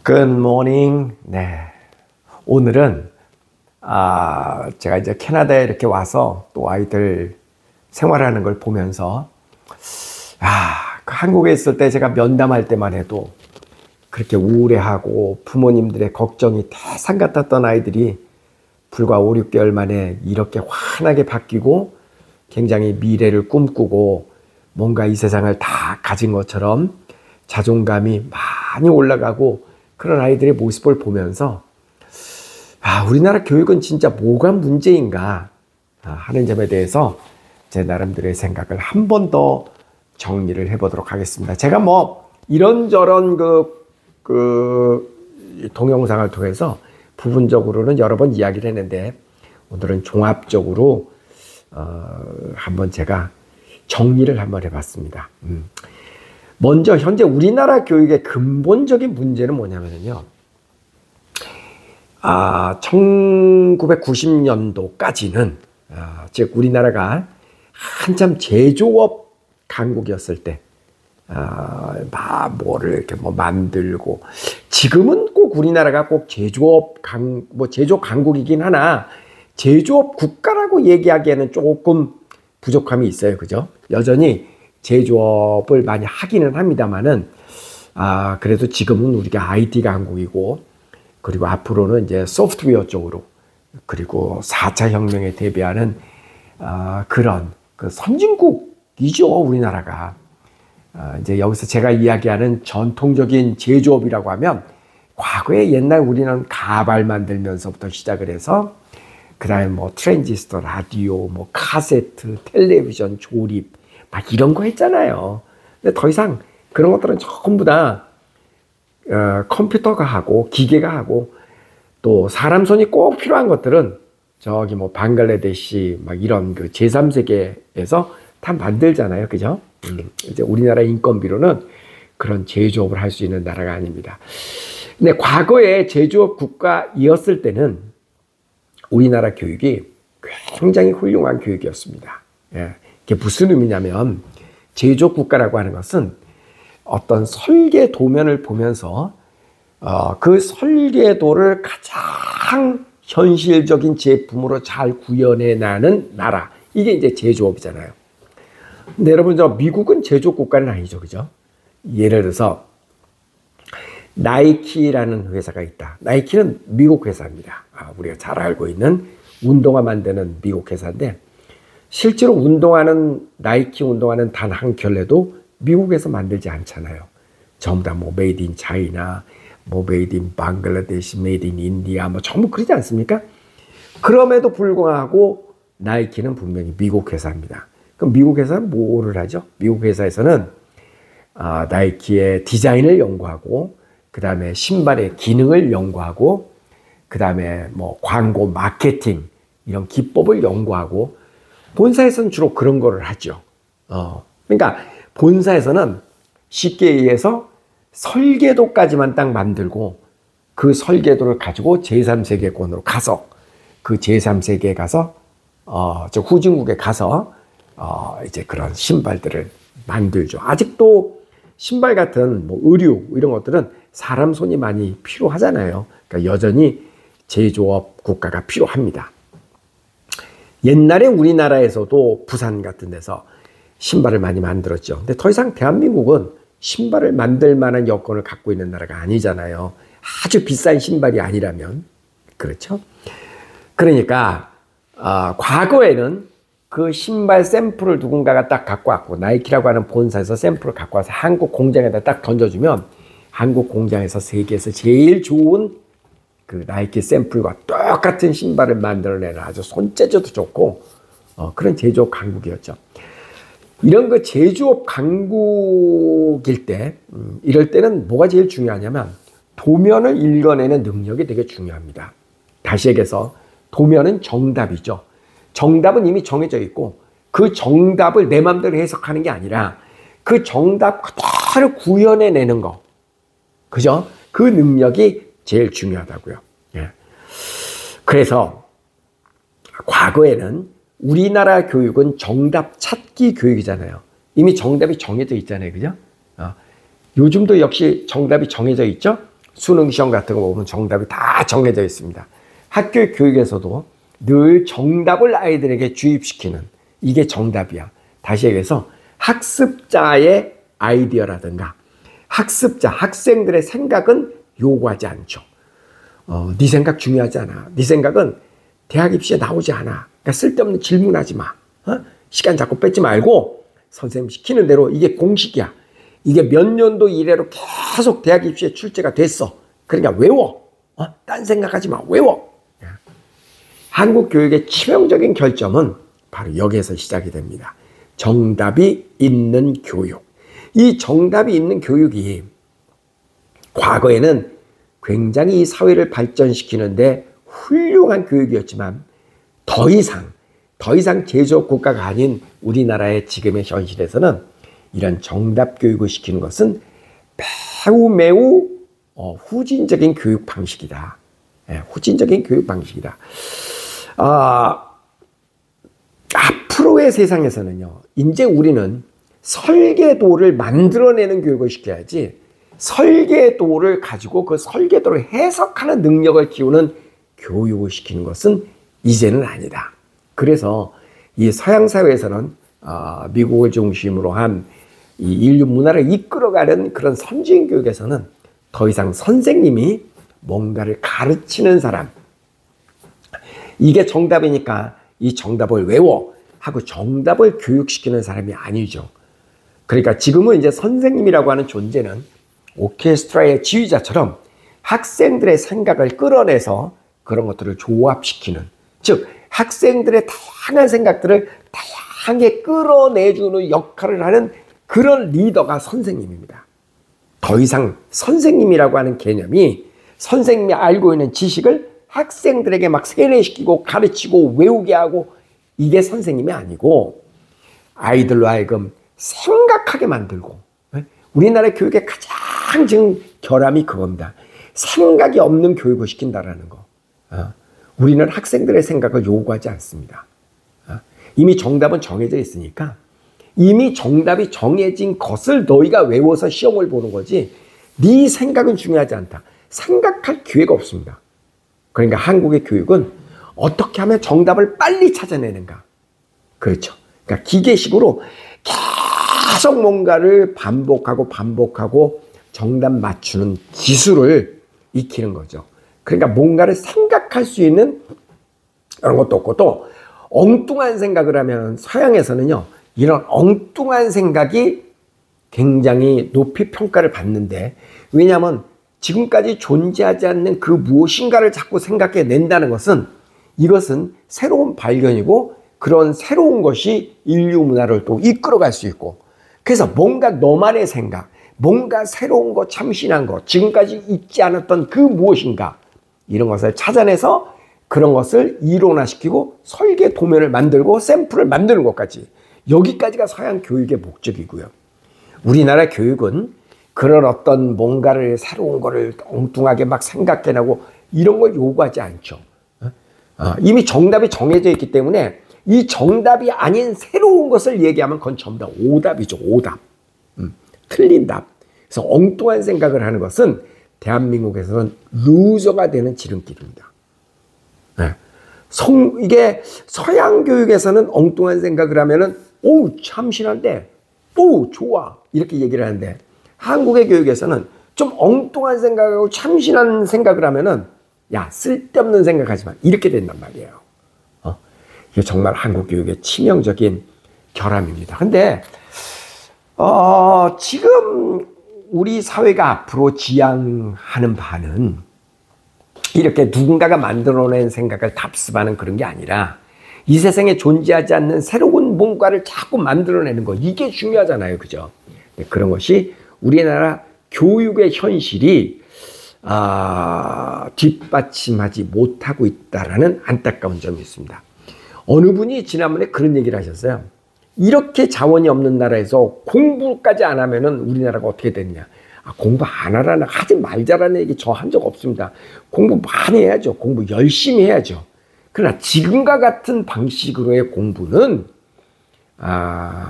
Good morning. 네. 오늘은 제가 이제 캐나다에 이렇게 와서 또 아이들 생활하는 걸 보면서 그 한국에 있을 때 제가 면담할 때만 해도 그렇게 우울해하고 부모님들의 걱정이 태산 같았던 아이들이 불과 5, 6개월 만에 이렇게 환하게 바뀌고 굉장히 미래를 꿈꾸고 뭔가 이 세상을 다 가진 것처럼 자존감이 많이 올라가고 그런 아이들의 모습을 보면서 우리나라 교육은 진짜 뭐가 문제인가 하는 점에 대해서 제 나름대로의 생각을 한 번 더 정리를 해보도록 하겠습니다. 제가 뭐 이런저런 동영상을 통해서 부분적으로는 여러 번 이야기를 했는데 오늘은 종합적으로 한번 제가 정리를 한번 해봤습니다. 먼저 현재 우리나라 교육의 근본적인 문제는 뭐냐면요. 1990년도까지는 즉 우리나라가 한참 제조업 강국이었을 때 뭐를 이렇게 만들고 지금은 꼭 우리나라가 꼭 제조 강국이긴 하나 제조업 국가라고 얘기하기에는 조금 부족함이 있어요. 그죠? 여전히 제조업을 많이 하기는 합니다만은 그래도 지금은 우리가 IT 강국이고 그리고 앞으로는 이제 소프트웨어 쪽으로 그리고 4차 혁명에 대비하는 그런 선진국이죠. 우리나라가 이제 여기서 제가 이야기하는 전통적인 제조업이라고 하면 과거에 옛날 우리는 가발 만들면서부터 시작을 해서 그 다음에 뭐 트랜지스터, 라디오, 뭐 카세트, 텔레비전, 조립 막 이런 거 했잖아요. 근데 더 이상 그런 것들은 전부 다 컴퓨터가 하고 기계가 하고 또 사람 손이 꼭 필요한 것들은 저기 뭐 방글라데시 막 이런 그 제3세계에서 다 만들잖아요. 그죠? 이제 우리나라 인건비로는 그런 제조업을 할 수 있는 나라가 아닙니다. 근데 과거에 제조업 국가이었을 때는 우리나라 교육이 굉장히 훌륭한 교육이었습니다. 이게 무슨 의미냐면 제조업 국가라고 하는 것은 어떤 설계 도면을 보면서 그 설계도를 가장 현실적인 제품으로 잘 구현해내는 나라. 이게 이제 제조업이잖아요. 근데 여러분, 미국은 제조업 국가는 아니죠. 그죠? 예를 들어서 나이키라는 회사가 있다. 나이키는 미국 회사입니다. 우리가 잘 알고 있는 운동화 만드는 미국 회사인데 실제로 나이키 운동화는 단 한 켤레도 미국에서 만들지 않잖아요. 전부 다 뭐 메이드 인 차이나, 뭐 메이드 인 방글라데시, 메이드 인 인디아 뭐 전부 그러지 않습니까? 그럼에도 불구하고 나이키는 분명히 미국 회사입니다. 그럼 미국 회사는 뭐를 하죠? 미국 회사에서는 나이키의 디자인을 연구하고 그 다음에 신발의 기능을 연구하고 그 다음에 뭐 광고, 마케팅 이런 기법을 연구하고 본사에서는 주로 그런 거를 하죠. 그러니까 본사에서는 쉽게 얘기해서 설계도까지만 딱 만들고 그 설계도를 가지고 제3세계권으로 가서 그 제3세계에 가서 저 후진국에 가서 이제 그런 신발들을 만들죠. 아직도 신발 같은 뭐 의류 이런 것들은 사람 손이 많이 필요하잖아요. 그러니까 여전히 제조업 국가가 필요합니다. 옛날에 우리나라에서도 부산 같은 데서 신발을 많이 만들었죠. 근데 더 이상 대한민국은 신발을 만들 만한 여건을 갖고 있는 나라가 아니잖아요. 아주 비싼 신발이 아니라면. 그렇죠? 그러니까 과거에는 그 신발 샘플을 누군가가 딱 갖고 왔고 나이키라고 하는 본사에서 샘플을 갖고 와서 한국 공장에다 딱 던져주면 한국 공장에서 세계에서 제일 좋은 그 나이키 샘플과 똑같은 신발을 만들어내는 아주 손재주도 좋고 그런 제조업 강국이었죠. 이런 그 제조업 강국일 때 이럴 때는 뭐가 제일 중요하냐면 도면을 읽어내는 능력이 되게 중요합니다. 다시 얘기해서 도면은 정답이죠. 정답은 이미 정해져 있고 그 정답을 내 마음대로 해석하는 게 아니라 그 정답 그대로 구현해내는 거. 그죠? 그 능력이 제일 중요하다고요. 그래서 과거에는 우리나라 교육은 정답 찾기 교육이잖아요. 이미 정답이 정해져 있잖아요. 그죠? 요즘도 역시 정답이 정해져 있죠? 수능 시험 같은 거 보면 정답이 다 정해져 있습니다. 학교 교육에서도 늘 정답을 아이들에게 주입시키는 이게 정답이야. 다시 얘기해서 학습자의 아이디어라든가 학습자, 학생들의 생각은 요구하지 않죠. 네 생각 중요하지 않아. 네 생각은 대학 입시에 나오지 않아. 그러니까 쓸데없는 질문하지 마. 시간 자꾸 뺏지 말고 선생님 시키는 대로 이게 공식이야. 이게 몇 년도 이래로 계속 대학 입시에 출제가 됐어. 그러니까 외워. 딴 생각하지 마. 외워. 한국 교육의 치명적인 결점은 바로 여기에서 시작이 됩니다. 정답이 있는 교육. 이 정답이 있는 교육이 과거에는 굉장히 이 사회를 발전시키는데 훌륭한 교육이었지만 더 이상 제조업 국가가 아닌 우리나라의 지금의 현실에서는 이런 정답 교육을 시키는 것은 매우 후진적인 교육 방식이다. 후진적인 교육 방식이다. 앞으로의 세상에서는요, 이제 우리는 설계도를 만들어내는 교육을 시켜야지 설계도를 가지고 그 설계도를 해석하는 능력을 키우는 교육을 시키는 것은 이제는 아니다. 그래서 이 서양 사회에서는 미국을 중심으로 한 이 인류 문화를 이끌어가는 그런 선진 교육에서는 더 이상 선생님이 뭔가를 가르치는 사람, 이게 정답이니까 이 정답을 외워 하고 정답을 교육시키는 사람이 아니죠. 그러니까 지금은 이제 선생님이라고 하는 존재는 오케스트라의 지휘자처럼 학생들의 생각을 끌어내서 그런 것들을 조합시키는, 즉 학생들의 다양한 생각들을 다양하게 끌어내주는 역할을 하는 그런 리더가 선생님입니다. 더 이상 선생님이라고 하는 개념이 선생님이 알고 있는 지식을 학생들에게 막 세뇌시키고 가르치고 외우게 하고 이게 선생님이 아니고 아이들로 하여금 생각하게 만들고, 우리나라 교육의 가장 지금 결함이 그겁니다. 생각이 없는 교육을 시킨다라는 거. 우리는 학생들의 생각을 요구하지 않습니다. 이미 정답은 정해져 있으니까 이미 정답이 정해진 것을 너희가 외워서 시험을 보는 거지 네 생각은 중요하지 않다. 생각할 기회가 없습니다. 그러니까 한국의 교육은 어떻게 하면 정답을 빨리 찾아내는가. 그렇죠. 그러니까 기계식으로 계속 뭔가를 반복하고 정답 맞추는 기술을 익히는 거죠. 그러니까 뭔가를 생각할 수 있는 그런 것도 없고, 또 엉뚱한 생각을 하면 서양에서는요, 이런 엉뚱한 생각이 굉장히 높이 평가를 받는데, 왜냐하면 지금까지 존재하지 않는 그 무엇인가를 자꾸 생각해낸다는 것은 이것은 새로운 발견이고 그런 새로운 것이 인류 문화를 또 이끌어갈 수 있고, 그래서 뭔가 너만의 생각, 뭔가 새로운 것, 참신한 것, 지금까지 있지 않았던 그 무엇인가, 이런 것을 찾아내서 그런 것을 이론화시키고 설계 도면을 만들고 샘플을 만드는 것까지, 여기까지가 서양 교육의 목적이고요. 우리나라 교육은 그런 어떤 뭔가를 새로운 거를 엉뚱하게 막 생각해내고 이런 걸 요구하지 않죠. 이미 정답이 정해져 있기 때문에 이 정답이 아닌 새로운 것을 얘기하면 그건 전부 다 오답이죠. 오답. 틀린 답. 그래서 엉뚱한 생각을 하는 것은 대한민국에서는 루저가 되는 지름길입니다. 이게 서양 교육에서는 엉뚱한 생각을 하면은 오, 참신한데, 오, 좋아, 이렇게 얘기를 하는데, 한국의 교육에서는 좀 엉뚱한 생각하고 참신한 생각을 하면은 야, 쓸데없는 생각하지 마, 이렇게 된단 말이에요. 이게 정말 한국 교육의 치명적인 결함입니다. 근데 지금 우리 사회가 앞으로 지향하는 바는 이렇게 누군가가 만들어낸 생각을 답습하는 그런 게 아니라 이 세상에 존재하지 않는 새로운 뭔가를 자꾸 만들어내는 거, 이게 중요하잖아요. 그죠? 그런 것이 우리나라 교육의 현실이 뒷받침하지 못하고 있다라는 안타까운 점이 있습니다. 어느 분이 지난번에 그런 얘기를 하셨어요. 이렇게 자원이 없는 나라에서 공부까지 안 하면은 우리나라가 어떻게 됐냐. 공부 안 하라는, 하지 말자라는 얘기 저 한 적 없습니다. 공부 많이 해야죠. 공부 열심히 해야죠. 그러나 지금과 같은 방식으로의 공부는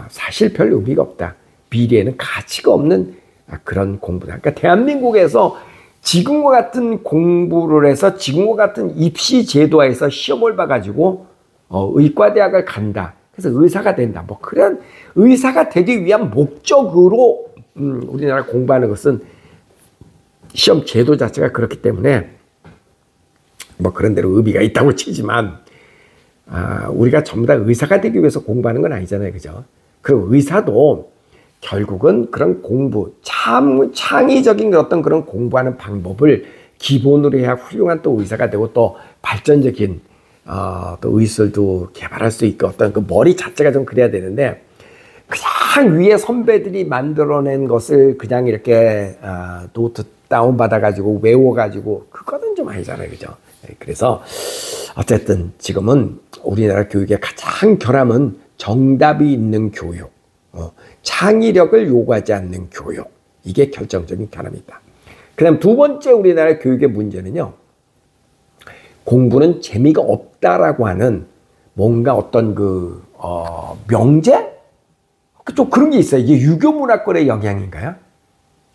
사실 별 의미가 없다. 미래에는 가치가 없는 그런 공부다. 그러니까 대한민국에서 지금과 같은 공부를 해서 지금과 같은 입시 제도하에서 시험을 봐가지고 의과대학을 간다. 그래서 의사가 된다. 뭐 그런 의사가 되기 위한 목적으로 우리나라 공부하는 것은 시험 제도 자체가 그렇기 때문에 뭐 그런 대로 의미가 있다고 치지만 우리가 전부 다 의사가 되기 위해서 공부하는 건 아니잖아요. 그죠? 그리고 의사도 결국은 그런 공부, 창의적인 어떤 그런 공부하는 방법을 기본으로 해야 훌륭한 또 의사가 되고 또 발전적인 또 의술도 개발할 수 있고 어떤 그 머리 자체가 좀 그래야 되는데 그냥 위에 선배들이 만들어낸 것을 그냥 이렇게 노트 다운받아가지고 외워가지고 그거는 좀 아니잖아요. 그죠? 그래서 어쨌든 지금은 우리나라 교육의 가장 결함은 정답이 있는 교육, 창의력을 요구하지 않는 교육. 이게 결정적인 결함이다. 그 다음 두 번째 우리나라 교육의 문제는요. 공부는 재미가 없다라고 하는 뭔가 어떤 명제? 좀 그런 게 있어요. 이게 유교 문화권의 영향인가요?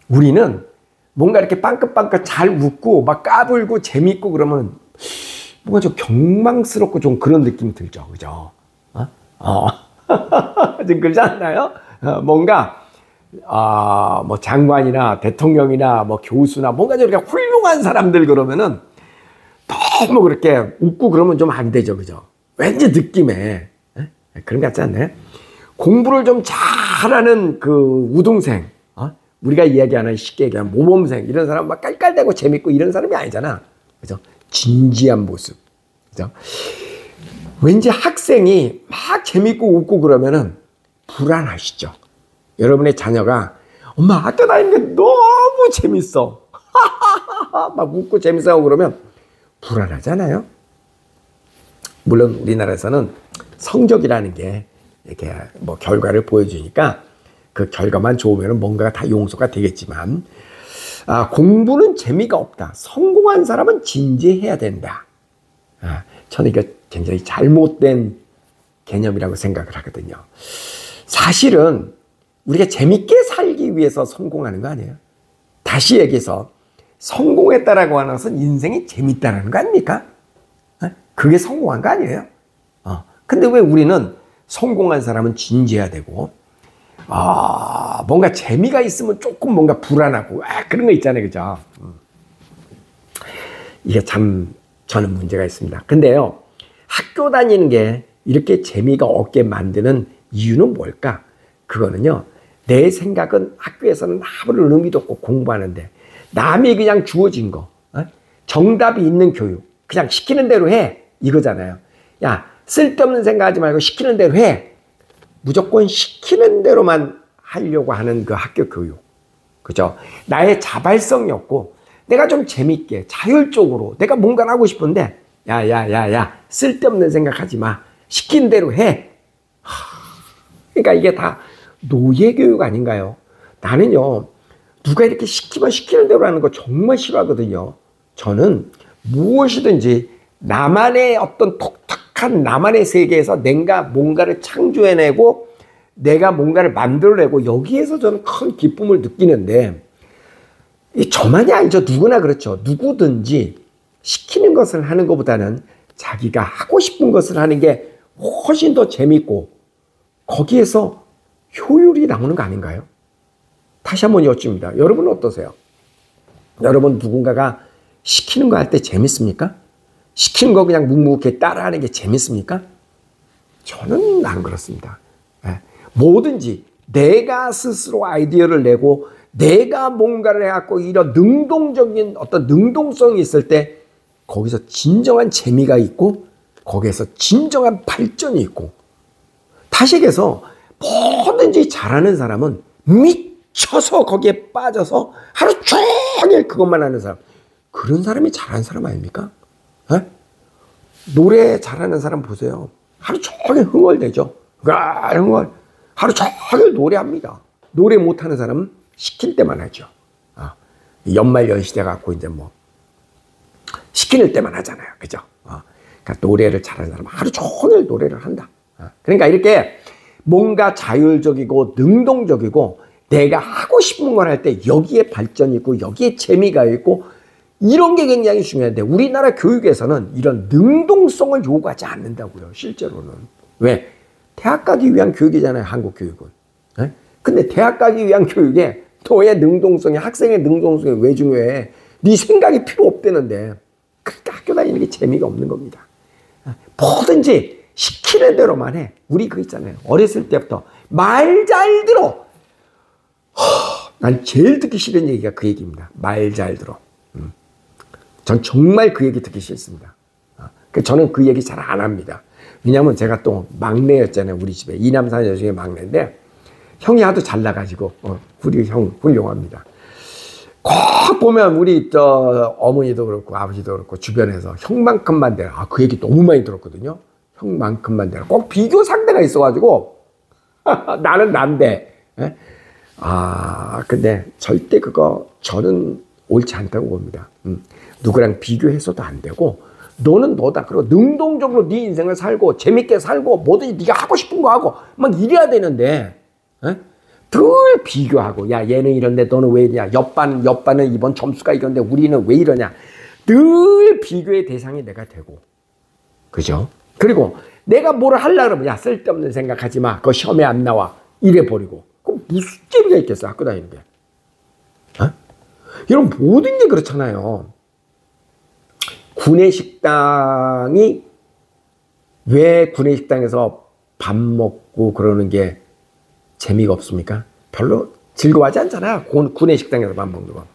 우리는 뭔가 이렇게 빵긋빵긋 잘 웃고 막 까불고 재밌고 그러면 뭔가 좀 경망스럽고 좀 그런 느낌이 들죠. 그죠? 좀 그러지 않나요? 뭔가 뭐 장관이나 대통령이나 뭐 교수나 뭔가 저렇게 훌륭한 사람들 그러면은 너무 그렇게 웃고 그러면 좀 안 되죠. 그죠? 왠지 느낌에 그런 것 같지 않나요? 공부를 좀 잘하는 그 우등생, 우리가 이야기하는 쉽게 얘기하는 모범생 이런 사람 막 깔깔대고 재밌고 이런 사람이 아니잖아. 그죠? 진지한 모습. 그죠? 왠지 학생이 막 재밌고 웃고 그러면은 불안하시죠? 여러분의 자녀가 엄마 학교 다니는 게 너무 재밌어. 막 웃고 재밌어 그러면 불안하잖아요. 물론 우리나라에서는 성적이라는 게 이렇게 뭐 결과를 보여주니까 그 결과만 좋으면 뭔가가 다 용서가 되겠지만 공부는 재미가 없다. 성공한 사람은 진지해야 된다. 저는 이거 굉장히 잘못된 개념이라고 생각을 하거든요. 사실은 우리가 재밌게 살기 위해서 성공하는 거 아니에요? 다시 얘기해서 성공했다라고 하는 것은 인생이 재밌다는 거 아닙니까? 그게 성공한 거 아니에요? 근데 왜 우리는 성공한 사람은 진지해야 되고 뭔가 재미가 있으면 조금 뭔가 불안하고 그런 거 있잖아요. 그죠? 이게 참 저는 문제가 있습니다. 근데요. 학교 다니는 게 이렇게 재미가 없게 만드는 이유는 뭘까? 그거는요. 내 생각은 학교에서는 아무런 의미도 없고 공부하는데 남이 그냥 주어진 거 정답이 있는 교육 그냥 시키는 대로 해 이거잖아요. 야 쓸데없는 생각하지 말고 시키는 대로 해. 무조건 시키는 대로만 하려고 하는 그 학교 교육. 그죠? 나의 자발성이 없고 내가 좀 재밌게 자율적으로 내가 뭔가를 하고 싶은데 야 쓸데없는 생각하지 마. 시킨 대로 해. 그러니까 이게 다 노예교육 아닌가요? 나는요. 누가 이렇게 시키면 시키는 대로 하는 거 정말 싫어하거든요. 저는 무엇이든지 나만의 어떤 독특한 나만의 세계에서 내가 뭔가를 창조해내고 내가 뭔가를 만들어내고 여기에서 저는 큰 기쁨을 느끼는데 저만이 아니죠. 누구나 그렇죠. 누구든지 시키는 것을 하는 것보다는 자기가 하고 싶은 것을 하는 게 훨씬 더 재밌고 거기에서 효율이 나오는 거 아닌가요? 다시 한번 여쭙습니다. 여러분은 어떠세요? 여러분 누군가가 시키는 거 할 때 재밌습니까? 시키는 거 그냥 묵묵히 따라하는 게 재밌습니까? 저는 안 그렇습니다. 뭐든지 내가 스스로 아이디어를 내고 내가 뭔가를 해갖고 이런 능동적인 어떤 능동성이 있을 때 거기서 진정한 재미가 있고 거기에서 진정한 발전이 있고 다시 얘기해서 뭐든지 잘하는 사람은 미쳐서 거기에 빠져서 하루 종일 그것만 하는 사람 그런 사람이 잘하는 사람 아닙니까? 노래 잘하는 사람 보세요. 하루 종일 흥얼대죠. 흥얼 하루 종일 노래합니다. 노래 못하는 사람은 시킬 때만 하죠. 연말 연시대 갖고 이제 뭐 시킬 때만 하잖아요. 그죠? 그러니까 노래를 잘하는 사람은 하루 종일 노래를 한다. 그러니까 이렇게 뭔가 자율적이고 능동적이고 내가 하고 싶은 걸 할 때 여기에 발전이 있고 여기에 재미가 있고 이런 게 굉장히 중요한데 우리나라 교육에서는 이런 능동성을 요구하지 않는다고요. 실제로는. 왜? 대학 가기 위한 교육이잖아요. 한국 교육은. 네? 근데 대학 가기 위한 교육에 너의 능동성이 학생의 능동성이 왜 중요해? 네 생각이 필요 없다는데 그러니까 학교 다니는 게 재미가 없는 겁니다. 뭐든지 시키는 대로만 해. 우리 그거 있잖아요. 어렸을 때부터 말 잘 들어. 난 제일 듣기 싫은 얘기가 그 얘기입니다. 말 잘 들어. 전 정말 그 얘기 듣기 싫습니다. 저는 그 얘기 잘 안 합니다. 왜냐하면 제가 또 막내였잖아요. 우리 집에. 이남사녀 중에 막내인데 형이 하도 잘 나가지고 우리 형 훌륭합니다. 꼭 보면 우리 어머니도 그렇고 아버지도 그렇고 주변에서 형만큼만 되라. 그 얘기 너무 많이 들었거든요. 형만큼만 되라. 꼭 비교 상대가 있어가지고 나는 난데. 근데 절대 그거 저는 옳지 않다고 봅니다. 누구랑 비교해서도 안 되고 너는 너다. 그리고 능동적으로 네 인생을 살고 재밌게 살고 뭐든지 네가 하고 싶은 거 하고 막 이래야 되는데 늘 비교하고 야 얘는 이런데 너는 왜 이러냐. 옆반은 이번 점수가 이런데 우리는 왜 이러냐. 늘 비교의 대상이 내가 되고 그죠? 그리고 내가 뭘 하려고 그러면 야 쓸데없는 생각하지 마. 그거 시험에 안 나와. 이래 버리고 그럼 무슨 재미가 있겠어 학교 다니는 게. 여러분 모든 게 그렇잖아요. 구내식당이 왜 구내식당에서 밥 먹고 그러는 게 재미가 없습니까? 별로 즐거워하지 않잖아요. 구내식당에서 밥 먹는 거.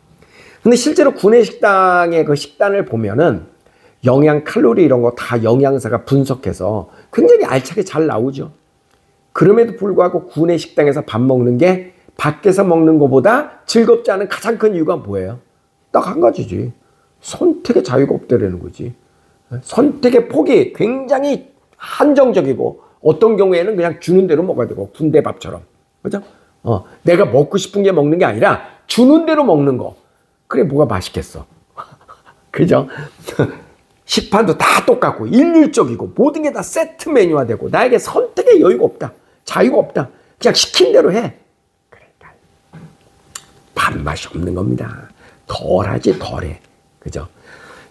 근데 실제로 구내식당의 그 식단을 보면은 영양, 칼로리 이런 거 다 영양사가 분석해서 굉장히 알차게 잘 나오죠. 그럼에도 불구하고 구내식당에서 밥 먹는 게 밖에서 먹는 것보다 즐겁지 않은 가장 큰 이유가 뭐예요? 딱 한 가지지. 선택의 자유가 없다라는 거지. 선택의 폭이 굉장히 한정적이고 어떤 경우에는 그냥 주는 대로 먹어야 되고 군대 밥처럼. 그죠? 내가 먹고 싶은 게 먹는 게 아니라 주는 대로 먹는 거. 그래 뭐가 맛있겠어. 그죠? 식판도 다 똑같고 일률적이고 모든 게 다 세트 메뉴화되고 나에게 선택의 여유가 없다. 자유가 없다. 그냥 시킨 대로 해. 그러니까 밥맛이 없는 겁니다. 덜하지 덜해. 그죠?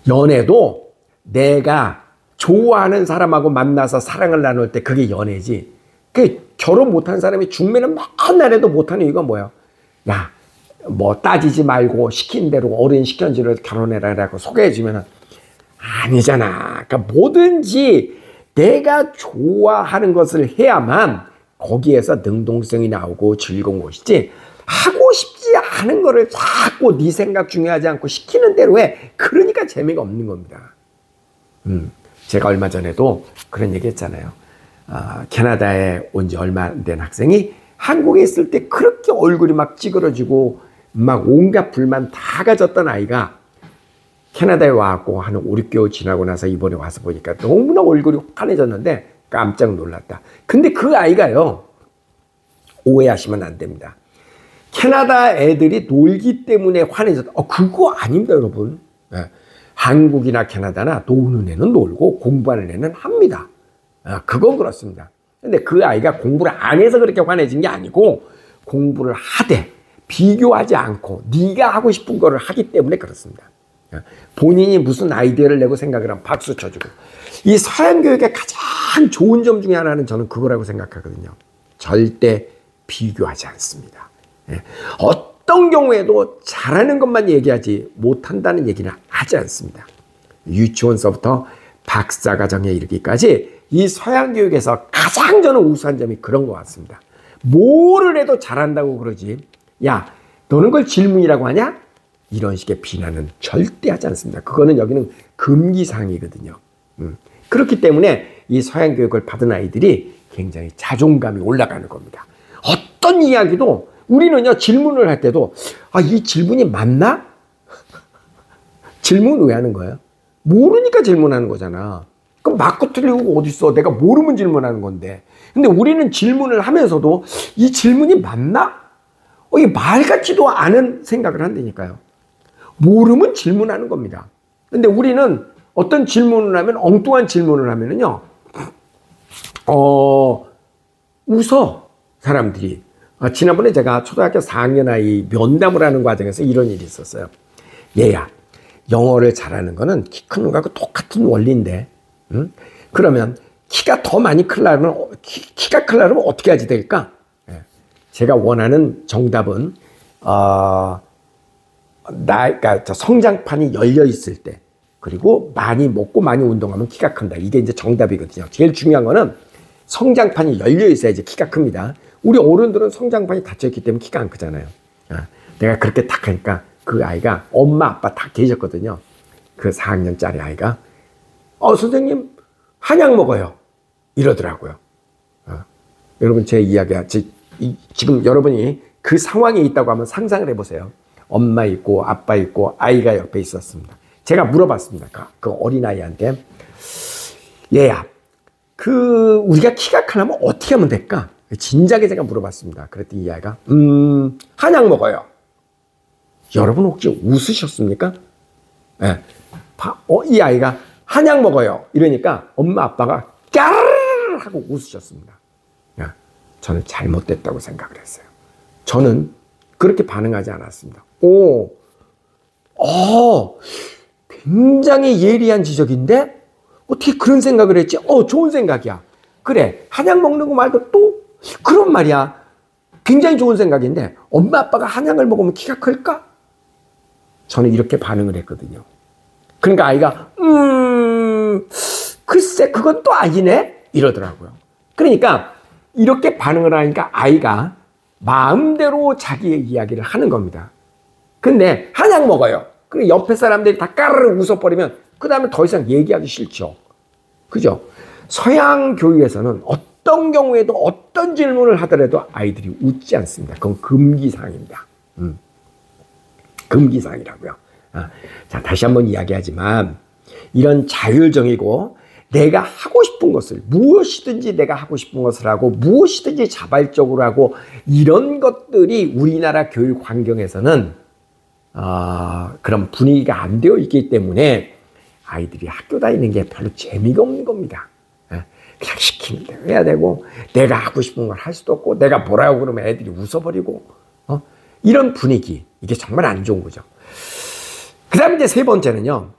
연애도 내가 좋아하는 사람하고 만나서 사랑을 나눌 때 그게 연애지. 그 결혼 못한 사람이 중매는 맨날 해도 못하는 이유가 뭐야? 야, 뭐 따지지 말고 시킨 대로 어른 시킨 대로 결혼해라라고 소개해주면은 아니잖아. 그러니까 뭐든지 내가 좋아하는 것을 해야만 거기에서 능동성이 나오고 즐거운 것이지. 하고 싶지 않은 거를 자꾸 네 생각 중요하지 않고 시키는 대로 해. 그러니까 재미가 없는 겁니다. 제가 얼마 전에도 그런 얘기 했잖아요. 캐나다에 온 지 얼마 안 된 학생이 한국에 있을 때 그렇게 얼굴이 막 찌그러지고 막 온갖 불만 다 가졌던 아이가 캐나다에 와갖고 한 5, 6개월 지나고 나서 이번에 와서 보니까 너무나 얼굴이 환해졌는데 깜짝 놀랐다. 근데 그 아이가요, 오해하시면 안 됩니다. 캐나다 애들이 놀기 때문에 환해졌다. 그거 아닙니다, 여러분. 한국이나 캐나다나 노는 애는 놀고 공부하는 애는 합니다. 그건 그렇습니다. 근데 그 아이가 공부를 안 해서 그렇게 환해진 게 아니고 공부를 하되 비교하지 않고 네가 하고 싶은 거를 하기 때문에 그렇습니다. 본인이 무슨 아이디어를 내고 생각을 하면 박수 쳐주고. 이 서양 교육의 가장 좋은 점 중에 하나는 저는 그거라고 생각하거든요. 절대 비교하지 않습니다. 어떤 경우에도 잘하는 것만 얘기하지 못한다는 얘기는 하지 않습니다. 유치원서부터 박사과정에 이르기까지 이 서양 교육에서 가장 저는 우수한 점이 그런 것 같습니다. 뭐를 해도 잘한다고 그러지. 야, 너는 그걸 질문이라고 하냐? 이런 식의 비난은 절대 하지 않습니다. 그거는 여기는 금기사항이거든요. 그렇기 때문에 이 서양 교육을 받은 아이들이 굉장히 자존감이 올라가는 겁니다. 어떤 이야기도 우리는요, 질문을 할 때도 이 질문이 맞나? 질문 왜 하는 거예요? 모르니까 질문하는 거잖아. 그럼 맞고 틀리고 어딨어? 내가 모르면 질문하는 건데. 근데 우리는 질문을 하면서도 이 질문이 맞나? 이게 말 같지도 않은 생각을 한다니까요. 모르면 질문하는 겁니다. 근데 우리는 어떤 질문을 하면, 엉뚱한 질문을 하면은요, 웃어, 사람들이. 지난번에 제가 초등학교 4학년 아이 면담을 하는 과정에서 이런 일이 있었어요. 얘야, 영어를 잘하는 거는 키 큰 거하고 똑같은 원리인데, 응? 그러면 키가 더 많이 크려면, 키가 크려면 어떻게 해야지 될까? 예. 제가 원하는 정답은, 그러니까 성장판이 열려 있을 때, 그리고 많이 먹고 많이 운동하면 키가 큰다. 이게 이제 정답이거든요. 제일 중요한 거는 성장판이 열려 있어야지 키가 큽니다. 우리 어른들은 성장판이 닫혀 있기 때문에 키가 안 크잖아요. 내가 그렇게 딱 하니까 그 아이가 엄마 아빠 다 계셨거든요. 그 4학년짜리 아이가 선생님 한약 먹어요 이러더라고요. 여러분 제 이야기야. 지금 여러분이 그 상황에 있다고 하면 상상을 해보세요. 엄마 있고 아빠 있고 아이가 옆에 있었습니다. 제가 물어봤습니다. 그 어린아이한테 얘야 우리가 키가 크려면 어떻게 하면 될까? 진작에 제가 물어봤습니다. 그랬더니 이 아이가 한약 먹어요. 여러분 혹시 웃으셨습니까? 네. 이 아이가 한약 먹어요 이러니까 엄마 아빠가 까르르 하고 웃으셨습니다. 저는 잘못됐다고 생각을 했어요. 저는 그렇게 반응하지 않았습니다. 굉장히 예리한 지적인데 어떻게 그런 생각을 했지? 좋은 생각이야. 그래, 한약 먹는 거 말고 또 그런 말이야. 굉장히 좋은 생각인데 엄마 아빠가 한약을 먹으면 키가 클까? 저는 이렇게 반응을 했거든요. 그러니까 아이가 글쎄 그건 또 아니네 이러더라고요. 그러니까 이렇게 반응을 하니까 아이가 마음대로 자기의 이야기를 하는 겁니다. 근데 한약 먹어요. 그리고 옆에 사람들이 다 까르르 웃어버리면 그 다음에 더 이상 얘기하기 싫죠. 그죠? 서양 교육에서는 어떤 경우에도 어떤 질문을 하더라도 아이들이 웃지 않습니다. 그건 금기사항입니다. 금기사항이라고요. 자, 다시 한번 이야기하지만 이런 자율적이고 내가 하고 싶은 것을 무엇이든지 내가 하고 싶은 것을 하고 무엇이든지 자발적으로 하고 이런 것들이 우리나라 교육 환경에서는 그런 분위기가 안 되어 있기 때문에 아이들이 학교 다니는 게 별로 재미가 없는 겁니다. 그냥 시키는 대로 해야 되고 내가 하고 싶은 걸 할 수도 없고 내가 뭐라고 그러면 애들이 웃어버리고 이런 분위기 이게 정말 안 좋은 거죠. 그 다음에 이제 세 번째는요.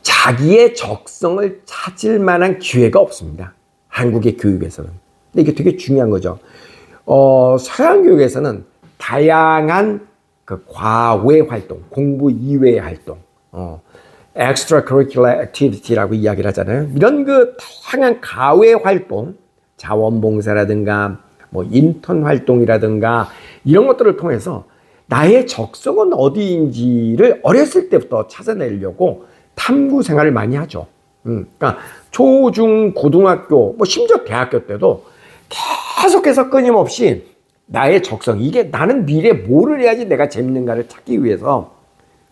자기의 적성을 찾을 만한 기회가 없습니다. 한국의 교육에서는. 근데 이게 되게 중요한 거죠. 서양 교육에서는 다양한 그 과외 활동, 공부 이외의 활동, extracurricular activity라고 이야기를 하잖아요. 이런 그 다양한 과외 활동, 자원봉사라든가 뭐 인턴 활동이라든가 이런 것들을 통해서 나의 적성은 어디인지를 어렸을 때부터 찾아내려고 탐구 생활을 많이 하죠. 그러니까 초, 중, 고등학교, 뭐 심지어 대학교 때도 계속해서 끊임없이 나의 적성, 이게 나는 미래에 뭐를 해야지 내가 재밌는가를 찾기 위해서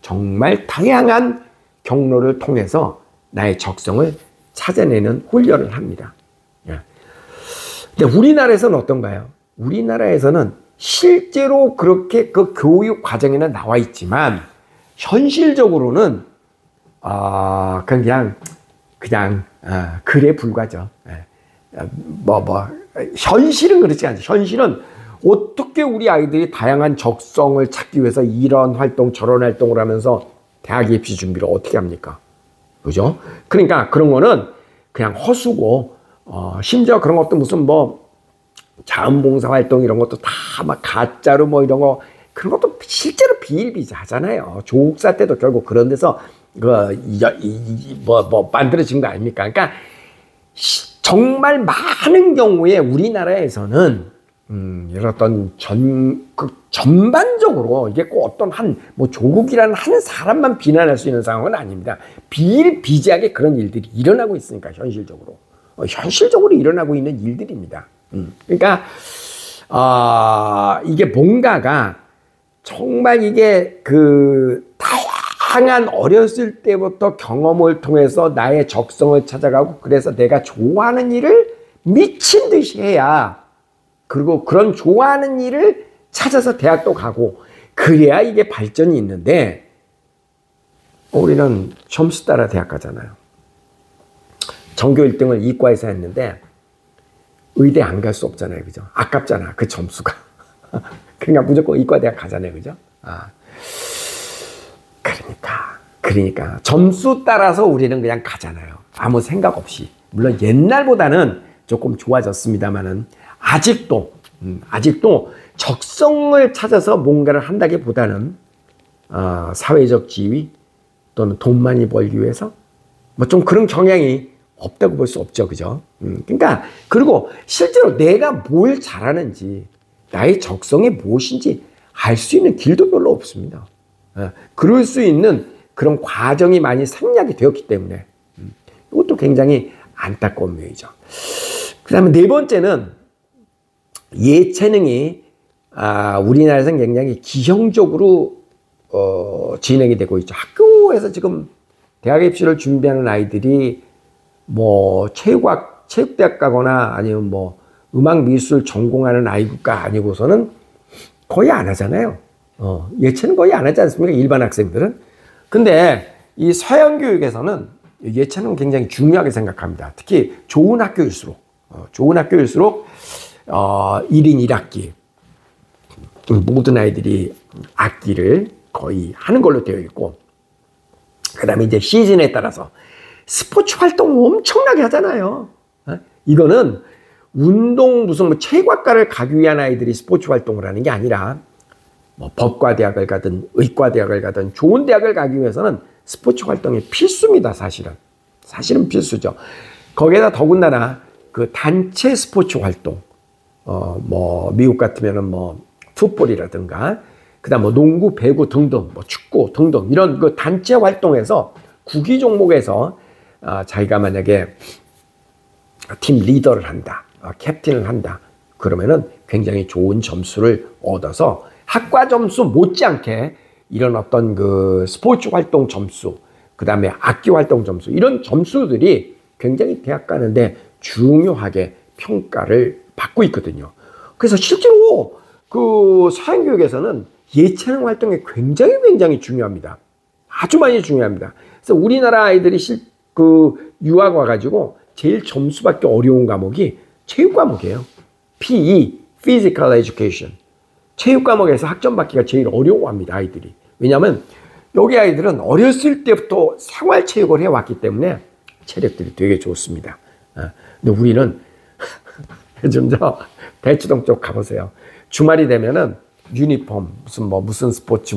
정말 다양한 경로를 통해서 나의 적성을 찾아내는 훈련을 합니다. 근데 우리나라에서는 어떤가요? 우리나라에서는 실제로 그렇게 그 교육 과정에는 나와 있지만 현실적으로는 그냥 글에 불과죠. 현실은 그렇지 않죠. 현실은 어떻게 우리 아이들이 다양한 적성을 찾기 위해서 이런 활동 저런 활동을 하면서 대학 입시 준비를 어떻게 합니까? 그죠? 그러니까 그런 거는 그냥 허수고 심지어 그런 것도 무슨 뭐 자원봉사 활동 이런 것도 다 막 가짜로 뭐 이런 거 그런 것도 실제로 비일비재하잖아요. 조국사 때도 결국 그런 데서 만들어진 거 아닙니까? 그러니까 정말 많은 경우에 우리나라에서는 이런 어떤 전반적으로 이게 꼭 어떤 뭐 조국이라는 한 사람만 비난할 수 있는 상황은 아닙니다. 비일비재하게 그런 일들이 일어나고 있으니까 현실적으로 일어나고 있는 일들입니다. 그러니까 이게 뭔가가 정말 이게 그 다양한 어렸을 때부터 경험을 통해서 나의 적성을 찾아가고 그래서 내가 좋아하는 일을 미친 듯이 해야 그리고 그런 좋아하는 일을 찾아서 대학도 가고 그래야 이게 발전이 있는데 우리는 점수 따라 대학 가잖아요. 전교 1등을 이과에서 했는데 의대 안 갈 수 없잖아요. 그죠? 아깝잖아. 그 점수가. 그러니까 무조건 이과대학 가잖아요. 그죠? 그러니까 그러니까 점수 따라서 우리는 그냥 가잖아요. 아무 생각 없이. 물론 옛날보다는 조금 좋아졌습니다만은 아직도 적성을 찾아서 뭔가를 한다기보다는 사회적 지위 또는 돈 많이 벌기 위해서 뭐 좀 그런 경향이 없다고 볼 수 없죠, 그죠? 그러니까 그리고 실제로 내가 뭘 잘하는지 나의 적성이 무엇인지 알 수 있는 길도 별로 없습니다. 그럴 수 있는 그런 과정이 많이 생략이 되었기 때문에 이것도 굉장히 안타까운 묘이죠. 그 다음에 네 번째는 예체능이 우리나라에서는 굉장히 기형적으로 진행이 되고 있죠. 학교에서 지금 대학 입시를 준비하는 아이들이 뭐 체육대학 가거나 아니면 뭐 음악 미술 전공하는 아이가 아니고서는 거의 안 하잖아요. 예체능 거의 안 하지 않습니까? 일반 학생들은. 근데 이 서양 교육에서는 예체능은 굉장히 중요하게 생각합니다. 특히 좋은 학교일수록 1인 1학기 모든 아이들이 악기를 거의 하는 걸로 되어 있고, 그 다음에 이제 시즌에 따라서 스포츠 활동 엄청나게 하잖아요. 이거는 운동 무슨 뭐 체육학과를 가기 위한 아이들이 스포츠 활동을 하는 게 아니라 뭐 법과대학을 가든 의과대학을 가든 좋은 대학을 가기 위해서는 스포츠 활동이 필수입니다. 사실은 필수죠. 거기에다 더군다나 그 단체 스포츠 활동, 뭐 미국 같으면은 뭐 풋볼이라든가 그다음 뭐 농구, 배구 등등, 뭐 축구 등등 이런 그 단체 활동에서 구기 종목에서 자기가 만약에 팀 리더를 한다, 캡틴을 한다, 그러면은 굉장히 좋은 점수를 얻어서 학과 점수 못지않게 이런 어떤 그 스포츠 활동 점수, 그 다음에 악기 활동 점수, 이런 점수들이 굉장히 대학 가는데 중요하게 평가를 받고 있거든요. 그래서 실제로 그 서양교육에서는 예체능 활동이 굉장히 중요합니다. 아주 많이 중요합니다. 그래서 우리나라 아이들이 유학 와가지고 제일 점수 받기 어려운 과목이 체육 과목이에요. PE, Physical Education. 체육 과목에서 학점 받기가 제일 어려워합니다, 아이들이. 왜냐하면 여기 아이들은 어렸을 때부터 생활체육을 해왔기 때문에 체력들이 되게 좋습니다. 근데 우리는 요즘 대치동 쪽 가보세요. 주말이 되면은 유니폼, 무슨 스포츠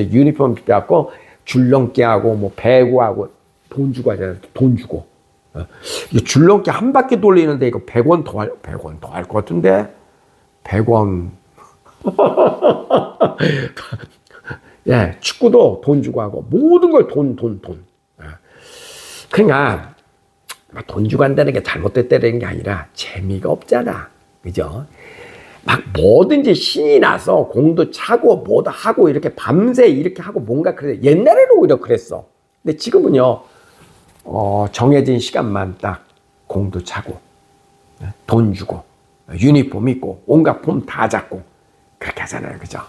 유니폼 입혀갖고 줄넘기 하고 뭐 배구하고 돈 주고 하잖아요. 돈 주고. 줄넘기 한 바퀴 돌리는데 이거 100원 더 할 것 같은데? 100원. 예, 축구도 돈 주고 하고 모든 걸 돈. 그러니까 돈 주고 한다는 게 잘못됐다는 게 아니라 재미가 없잖아. 그죠? 막 뭐든지 신이 나서 공도 차고 뭐도 하고 이렇게 밤새 이렇게 하고 뭔가 그래. 옛날에는 오히려 그랬어. 근데 지금은요, 정해진 시간만 딱 공도 차고, 돈 주고, 유니폼 입고, 온갖 폼 다 잡고, 그렇게 하잖아요. 그죠?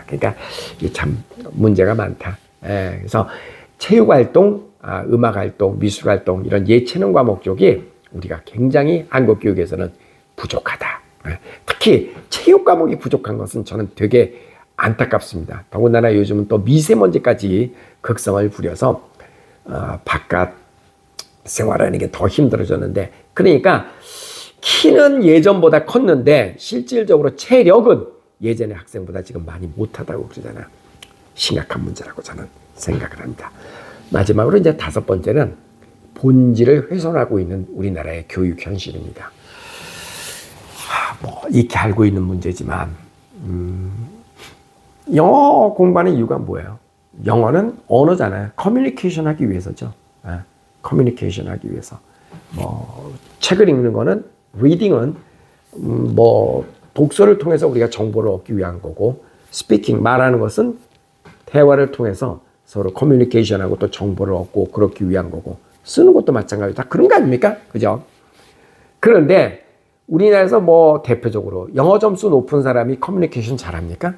그러니까 이게 참 문제가 많다. 그래서 체육활동, 음악활동, 미술활동, 이런 예체능 과목 쪽이 우리가 굉장히 한국 교육에서는 부족하다. 특히 체육 과목이 부족한 것은 저는 되게 안타깝습니다. 더군다나 요즘은 또 미세먼지까지 극성을 부려서 바깥 생활하는 게 더 힘들어졌는데, 그러니까 키는 예전보다 컸는데 실질적으로 체력은 예전의 학생보다 지금 많이 못하다고 그러잖아요. 심각한 문제라고 저는 생각을 합니다. 마지막으로 이제 5번째는 본질을 훼손하고 있는 우리나라의 교육 현실입니다. 뭐 익히 알고 있는 문제지만 영어 공부하는 이유가 뭐예요? 영어는 언어잖아요. 커뮤니케이션 하기 위해서죠. 커뮤니케이션 하기 위해서. 뭐 책을 읽는 거는 리딩은 뭐 독서를 통해서 우리가 정보를 얻기 위한 거고, 스피킹 말하는 것은 대화를 통해서 서로 커뮤니케이션하고 또 정보를 얻고 그렇기 위한 거고, 쓰는 것도 마찬가지로 다 그런 거 아닙니까? 그죠? 그런데 우리나라에서 뭐 대표적으로 영어 점수 높은 사람이 커뮤니케이션 잘합니까?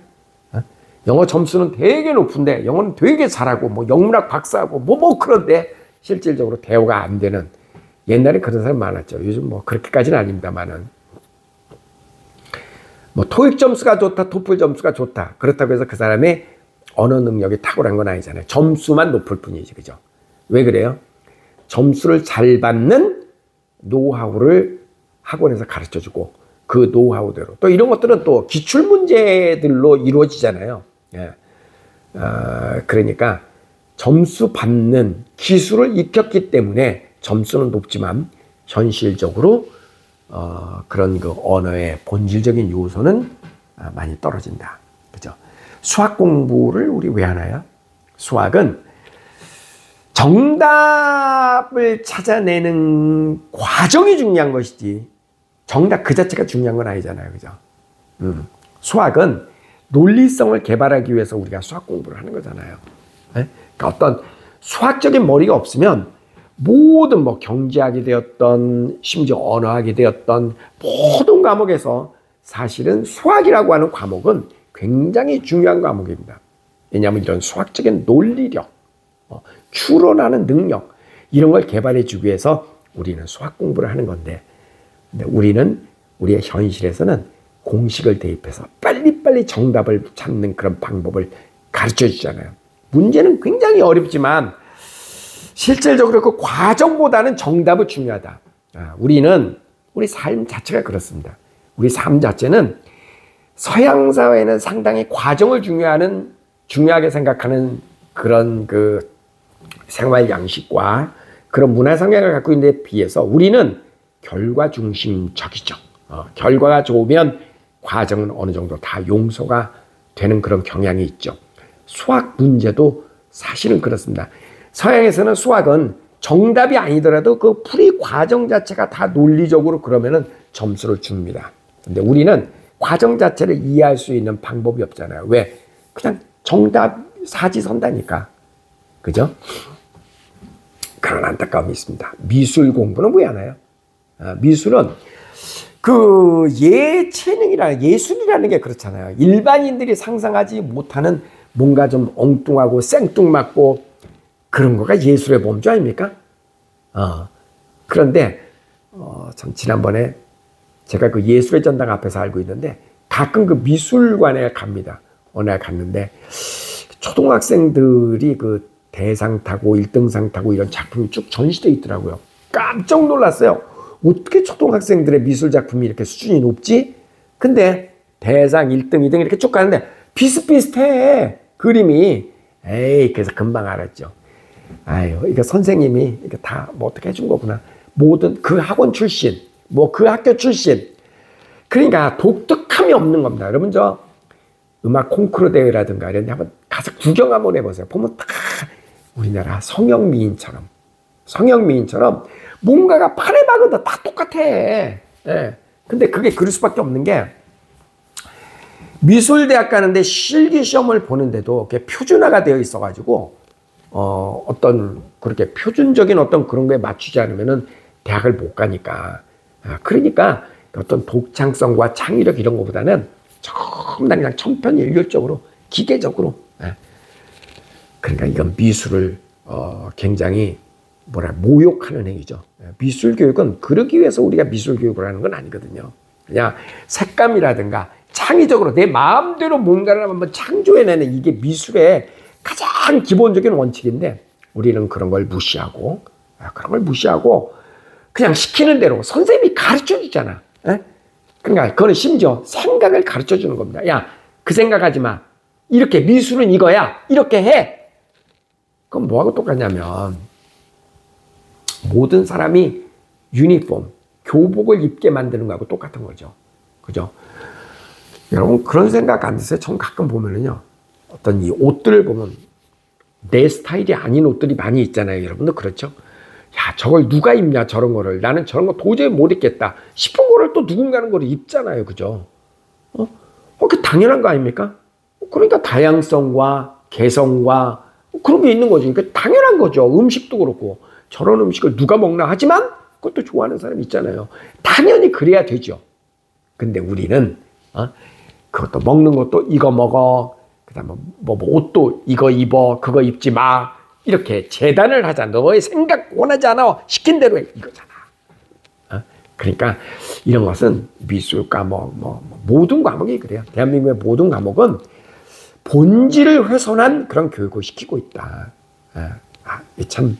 영어 점수는 되게 높은데 영어는 되게 잘하고 뭐 영문학 박사하고 뭐 그런데 실질적으로 대화가 안 되는, 옛날에 그런 사람 많았죠. 요즘 뭐 그렇게까지는 아닙니다만은, 뭐 토익 점수가 좋다, 토플 점수가 좋다, 그렇다고 해서 그 사람의 언어 능력이 탁월한 건 아니잖아요. 점수만 높을 뿐이지, 그죠? 왜 그래요? 점수를 잘 받는 노하우를 학원에서 가르쳐주고 그 노하우대로 또 이런 것들은 또 기출 문제들로 이루어지잖아요. 예. 그러니까 점수 받는 기술을 익혔기 때문에 점수는 높지만 현실적으로 그런 그 언어의 본질적인 요소는 많이 떨어진다. 그죠? 수학 공부를 우리 왜 하나요? 수학은 정답을 찾아내는 과정이 중요한 것이지 정답 그 자체가 중요한 건 아니잖아요. 그죠? 수학은 논리성을 개발하기 위해서 우리가 수학 공부를 하는 거잖아요. 네? 그러니까 어떤 수학적인 머리가 없으면 모든 뭐 경제학이 되었던 심지어 언어학이 되었던 모든 과목에서 사실은 수학이라고 하는 과목은 굉장히 중요한 과목입니다. 왜냐하면 이런 수학적인 논리력, 추론하는 능력 이런 걸 개발해 주기 위해서 우리는 수학 공부를 하는 건데 근데 우리는 우리의 현실에서는 공식을 대입해서 빨리빨리 정답을 찾는 그런 방법을 가르쳐 주잖아요. 문제는 굉장히 어렵지만 실질적으로 그 과정보다는 정답이 중요하다. 우리 삶 자체가 그렇습니다. 우리 삶 자체는 서양 사회는 상당히 과정을 중요하게 생각하는 그런 그 생활 양식과 그런 문화 성향을 갖고 있는 데 비해서 우리는 결과 중심적이죠. 결과가 좋으면 과정은 어느 정도 다 용서가 되는 그런 경향이 있죠. 수학 문제도 사실은 그렇습니다. 서양에서는 수학은 정답이 아니더라도 그 풀이 과정 자체가 다 논리적으로 그러면은 점수를 줍니다. 근데 우리는 과정 자체를 이해할 수 있는 방법이 없잖아요. 왜? 그냥 정답 사지선다니까. 그죠? 그런 안타까움이 있습니다. 미술 공부는 왜 하나요? 미술은 그 예술이라는 게 그렇잖아요. 일반인들이 상상하지 못하는 뭔가 좀 엉뚱하고 생뚱맞고 그런 거가 예술의 범주 아닙니까? 그런데 참 지난번에 제가 그 예술의 전당 앞에서 알고 있는데 가끔 그 미술관에 갑니다. 어느 날 갔는데 초등학생들이 그 대상 타고 1등상 타고 이런 작품이 쭉 전시되어 있더라고요. 깜짝 놀랐어요. 어떻게 초등학생들의 미술 작품이 이렇게 수준이 높지? 근데 대상 1등, 2등 이렇게 쭉 가는데 비슷비슷해. 그림이. 에이, 그래서 금방 알았죠. 아유, 이거 선생님이 이게 다 뭐 어떻게 해준 거구나. 모든 그 학원 출신, 뭐 그 학교 출신. 그러니까 독특함이 없는 겁니다. 여러분 저 음악 콩쿠르 대회라든가 이런 데 한번 가서 구경 한번 해보세요. 보면 다 우리나라 성형미인처럼 뭔가가 판에 박아도 다 똑같아. 예. 근데 그게 그럴 수밖에 없는 게 미술대학 가는데 실기시험을 보는데도 그게 표준화가 되어 있어가지고 어떤 그렇게 표준적인 어떤 그런 거에 맞추지 않으면은 대학을 못 가니까. 그러니까 어떤 독창성과 창의력 이런 것보다는 정말 그냥 천편일률적으로 기계적으로. 그러니까 이건 미술을 굉장히 모욕하는 행위죠. 미술 교육은 그러기 위해서 우리가 미술 교육을 하는 건 아니거든요. 그냥 색감이라든가 창의적으로 내 마음대로 뭔가를 한번 창조해내는 이게 미술의 가장 기본적인 원칙인데 우리는 그런 걸 무시하고 그냥 시키는 대로 선생님이 가르쳐 주잖아. 그러니까 그거는 심지어 생각을 가르쳐 주는 겁니다. 야, 그 생각하지 마. 이렇게 미술은 이거야. 이렇게 해. 그럼 뭐하고 똑같냐면 모든 사람이 유니폼, 교복을 입게 만드는 거하고 똑같은 거죠. 그죠? 여러분 그런 생각 안 드세요? 전 가끔 보면은요. 어떤 이 옷들을 보면 내 스타일이 아닌 옷들이 많이 있잖아요. 여러분도 그렇죠? 야, 저걸 누가 입냐 저런 거를. 나는 저런 거 도저히 못 입겠다 싶은 거를 또 누군가는 거를 입잖아요. 그죠? 그 당연한 거 아닙니까? 그러니까 다양성과 개성과 그런 게 있는 거죠. 그러니까 당연한 거죠. 음식도 그렇고 저런 음식을 누가 먹나 하지만 그것도 좋아하는 사람이 있잖아요. 당연히 그래야 되죠. 근데 우리는 그것도 먹는 것도 이거 먹어. 그다음에 뭐 옷도 이거 입어. 그거 입지 마. 이렇게 재단을 하자. 너의 생각 원하지 않아. 시킨 대로 해. 이거잖아. 그러니까 이런 것은 미술과 모든 과목이 그래요. 대한민국의 모든 과목은 본질을 훼손한 그런 교육을 시키고 있다. 이게 참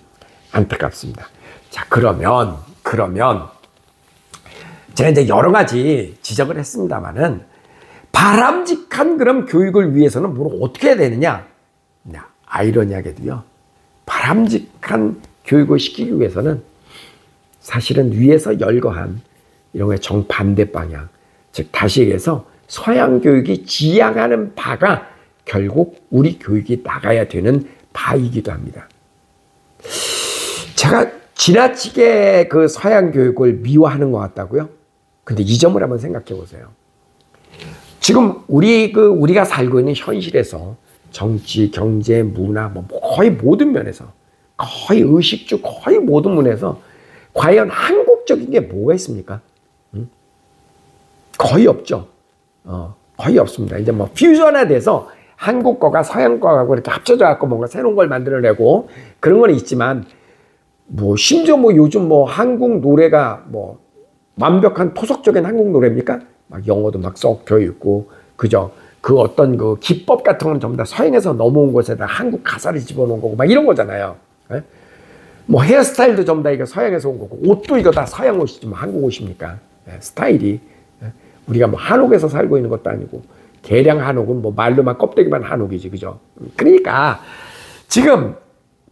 안타깝습니다. 자, 그러면 제가 이제 여러 가지 지적을 했습니다만은 바람직한 그런 교육을 위해서는 뭘 어떻게 해야 되느냐? 아이러니하게도요. 바람직한 교육을 시키기 위해서는 사실은 위에서 열거한 이런 거의 정반대 방향, 즉 다시 얘기해서 서양 교육이 지향하는 바가 결국 우리 교육이 나가야 되는 바이기도 합니다. 제가 지나치게 그 서양 교육을 미화하는 것 같다고요? 근데 이 점을 한번 생각해 보세요. 지금 우리가 살고 있는 현실에서 정치, 경제, 문화, 뭐 거의 모든 면에서, 거의 의식주, 거의 모든 면에서 과연 한국적인 게 뭐가 있습니까? 거의 없죠. 거의 없습니다. 이제 뭐 퓨전화돼서 한국 거가 서양 거하고 이렇게 합쳐져 갖고 뭔가 새로운 걸 만들어내고 그런 건 있지만, 뭐 심지어 뭐 요즘 뭐 한국 노래가 뭐 완벽한 토속적인 한국 노래입니까? 막 영어도 막 섞여 있고, 그죠? 그 어떤 그 기법 같은 건 전부 다 서양에서 넘어온 곳에다 한국 가사를 집어넣은 거고 막 이런 거잖아요. 예? 뭐 헤어스타일도 전부 다 이거 서양에서 온 거고, 옷도 이거 다 서양 옷이지 뭐 한국 옷입니까? 예, 스타일이. 예? 우리가 뭐 한옥에서 살고 있는 것도 아니고, 개량 한옥은 뭐 말로만 껍데기만 한옥이지, 그죠? 그러니까 지금